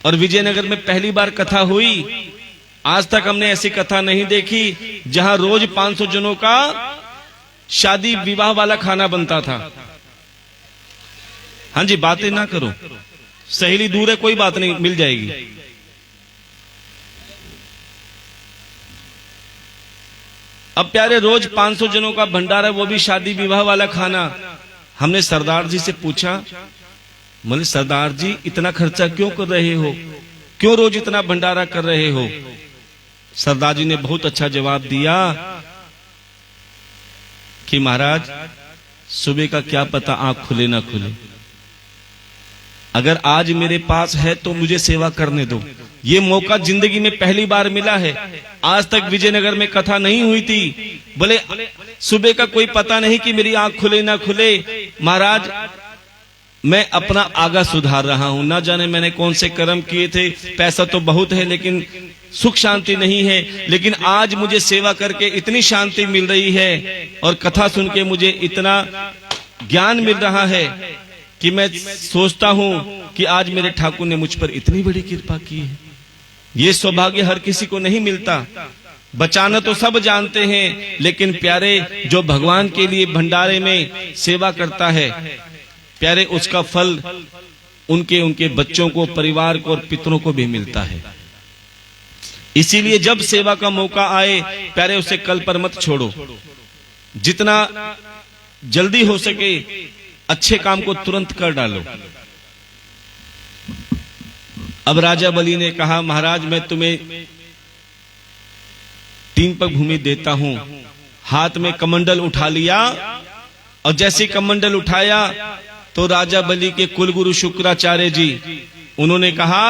और विजयनगर में पहली बार कथा हुई। आज तक हमने ऐसी कथा नहीं देखी जहां रोज 500 जनों का शादी विवाह वाला खाना बनता था। हाँ जी, बातें ना करो, सहेली दूर है, कोई बात नहीं, मिल जाएगी। अब प्यारे रोज 500 जनों का भंडारा, वो भी शादी विवाह वाला खाना। हमने सरदार जी से पूछा, बोले सरदार जी इतना खर्चा क्यों कर रहे हो, क्यों रोज इतना भंडारा कर रहे हो? सरदार जी ने बहुत अच्छा जवाब दिया कि महाराज सुबह का क्या पता आंख खुले ना खुले, अगर आज मेरे पास है तो मुझे सेवा करने दो। ये मौका जिंदगी में पहली बार मिला है, आज तक विजयनगर में कथा नहीं हुई थी। बोले सुबह का कोई पता नहीं कि मेरी आंख खुले ना खुले। महाराज मैं अपना आगा सुधार रहा हूं, ना जाने मैंने कौन से कर्म किए थे, पैसा तो बहुत है लेकिन सुख शांति नहीं है। लेकिन आज मुझे सेवा करके इतनी शांति मिल रही है और कथा सुन के मुझे इतना ज्ञान मिल रहा है कि मैं सोचता हूं कि आज मेरे ठाकुर ने मुझ पर इतनी बड़ी कृपा की है। ये सौभाग्य हर किसी को नहीं मिलता। बचाना तो सब जानते हैं, लेकिन प्यारे जो भगवान के लिए भंडारे में सेवा करता है प्यारे, उसका फल उनके उनके बच्चों को, परिवार को और पितरों को भी मिलता है। इसीलिए जब सेवा का मौका आए प्यारे, उसे कल पर मत छोड़ो। जितना जल्दी हो सके अच्छे काम को तुरंत कर डालो। अब राजा बलि ने कहा, महाराज मैं तुम्हें 3 पग भूमि देता हूं। हाथ में कमंडल उठा लिया और जैसे कमंडल उठाया तो राजा बलि के कुलगुरु शुक्राचार्य जी उन्होंने कहा,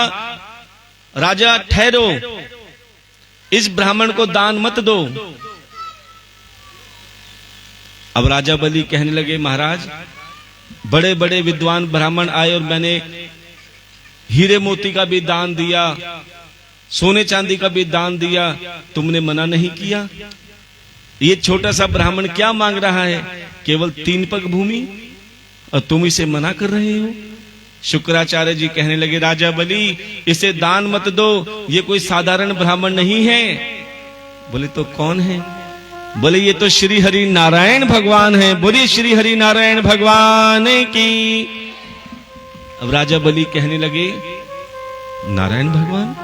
राजा ठहरो, इस ब्राह्मण को दान मत दो। अब राजा बलि कहने लगे, महाराज बड़े बड़े विद्वान ब्राह्मण आए और मैंने हीरे मोती का भी दान दिया, सोने चांदी का भी दान दिया, तुमने मना नहीं किया। ये छोटा सा ब्राह्मण क्या मांग रहा है? केवल 3 पग भूमि, और तुम इसे मना कर रहे हो। शुक्राचार्य जी कहने लगे, राजा बलि इसे दान मत दो, ये कोई साधारण ब्राह्मण नहीं है। बोले तो कौन है? बोले ये तो श्री हरि नारायण भगवान है। बोलिए श्री हरि नारायण भगवान की। अब राजा बलि कहने लगे, नारायण भगवान?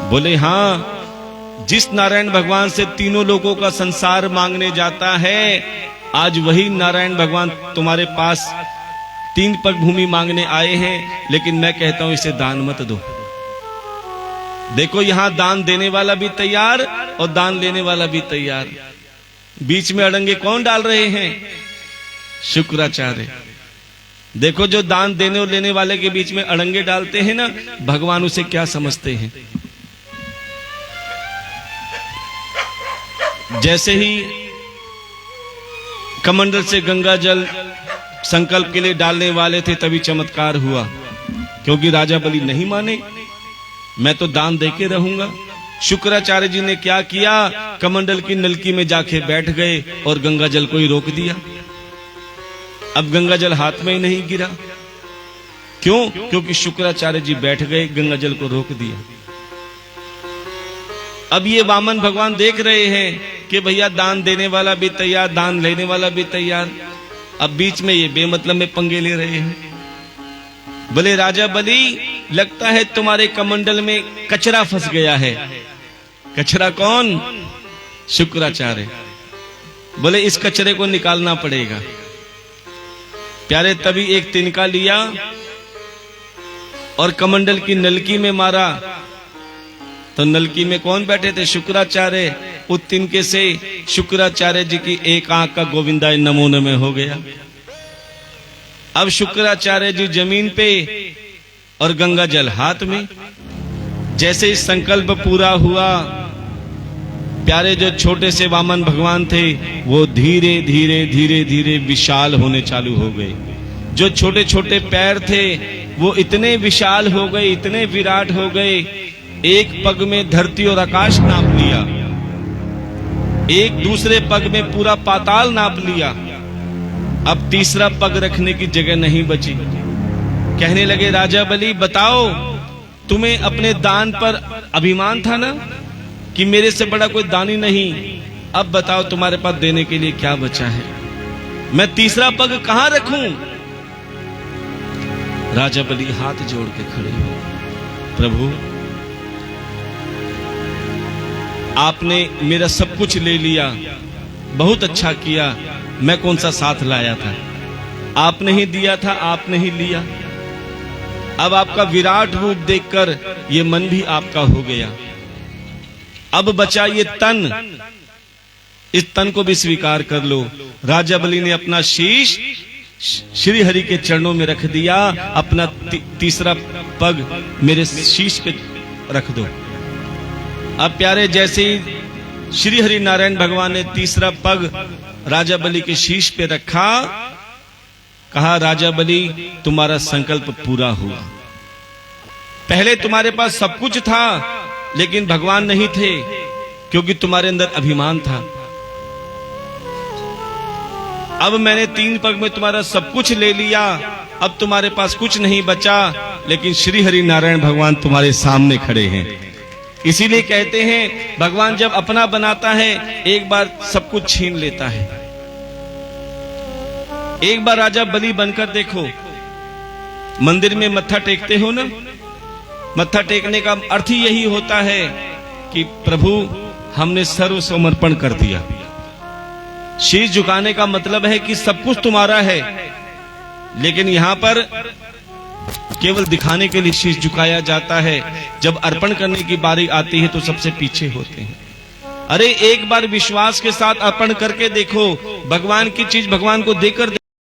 बोले हाँ, जिस नारायण भगवान से तीनों लोगों का संसार मांगने जाता है, आज वही नारायण भगवान तुम्हारे पास 3 पग भूमि मांगने आए हैं, लेकिन मैं कहता हूं इसे दान मत दो। देखो यहां दान देने वाला भी तैयार और दान लेने वाला भी तैयार। बीच में अड़ंगे कौन डाल रहे हैं? शुक्राचार्य। देखो जो दान देने और लेने वाले के बीच में अड़ंगे डालते हैं ना, भगवान उसे क्या समझते हैं। जैसे ही कमंडल से गंगा जल संकल्प के लिए डालने वाले थे, तभी चमत्कार हुआ, क्योंकि राजा बलि नहीं माने, मैं तो दान देके रहूंगा। शुक्राचार्य जी ने क्या किया, कमंडल की नलकी में जाके बैठ गए और गंगा जल को ही रोक दिया। अब गंगा जल हाथ में ही नहीं गिरा। क्यों? क्योंकि शुक्राचार्य जी बैठ गए, गंगा जल को रोक दिया। अब ये वामन भगवान देख रहे हैं कि भैया दान देने वाला भी तैयार, दान लेने वाला भी तैयार। अब बीच में ये बेमतलब में पंगे ले रहे हैं। बोले राजा बलि लगता है तुम्हारे कमंडल में कचरा फंस गया है। कचरा कौन? शुक्राचार्य। बोले इस कचरे को निकालना पड़ेगा। प्यारे तभी एक तिनका लिया और कमंडल की नलकी में मारा, तो नलकी में कौन बैठे थे? शुक्राचार्य। उस तिनके से शुक्राचार्य जी की एक आंख का गोविंदाय नमो नमः हो गया। अब शुक्राचार्य जी जमीन पे और गंगा जल हाथ में। जैसे ही संकल्प पूरा हुआ, प्यारे जो छोटे से वामन भगवान थे वो धीरे धीरे धीरे धीरे विशाल होने चालू हो गए। जो छोटे छोटे पैर थे वो इतने विशाल हो गए, इतने विराट हो गए, एक पग में धरती और आकाश नाप लिया, एक दूसरे पग में पूरा पाताल नाप लिया। अब तीसरा पग रखने की जगह नहीं बची। कहने लगे राजा बलि बताओ, तुम्हें अपने दान पर अभिमान था ना कि मेरे से बड़ा कोई दानी नहीं। अब बताओ तुम्हारे पास देने के लिए क्या बचा है? मैं तीसरा पग कहां रखूं? राजा बलि हाथ जोड़ के खड़े हो, प्रभु आपने मेरा सब कुछ ले लिया, बहुत अच्छा किया, मैं कौन सा साथ लाया था? आपने ही दिया था, आपने ही लिया। अब आपका विराट रूप देखकर ये मन भी आपका हो गया। अब बचा ये तन, इस तन को भी स्वीकार कर लो। राजा बलि ने अपना शीश श्री हरि के चरणों में रख दिया। अपना तीसरा पग मेरे शीश पे रख दो। अब प्यारे जैसे ही श्री हरि नारायण भगवान ने तीसरा पग राजा बलि के शीश पे रखा, कहा राजा बलि तुम्हारा संकल्प पूरा हुआ। पहले तुम्हारे पास सब कुछ था लेकिन भगवान नहीं थे, क्योंकि तुम्हारे अंदर अभिमान था। अब मैंने 3 पग में तुम्हारा सब कुछ ले लिया, अब तुम्हारे पास कुछ नहीं बचा, लेकिन श्री हरि नारायण भगवान तुम्हारे सामने खड़े हैं। इसीलिए कहते हैं भगवान जब अपना बनाता है एक बार सब कुछ छीन लेता है। एक बार राजा बलि बनकर देखो, मंदिर में मत्था टेकते हो ना, मत्था टेकने का अर्थ ही यही होता है कि प्रभु हमने सर्व समर्पण कर दिया। शीश झुकाने का मतलब है कि सब कुछ तुम्हारा है, लेकिन यहां पर केवल दिखाने के लिए शीश झुकाया जाता है। जब अर्पण करने की बारी आती है तो सबसे पीछे होते हैं। अरे एक बार विश्वास के साथ अर्पण करके देखो, भगवान की चीज भगवान को देकर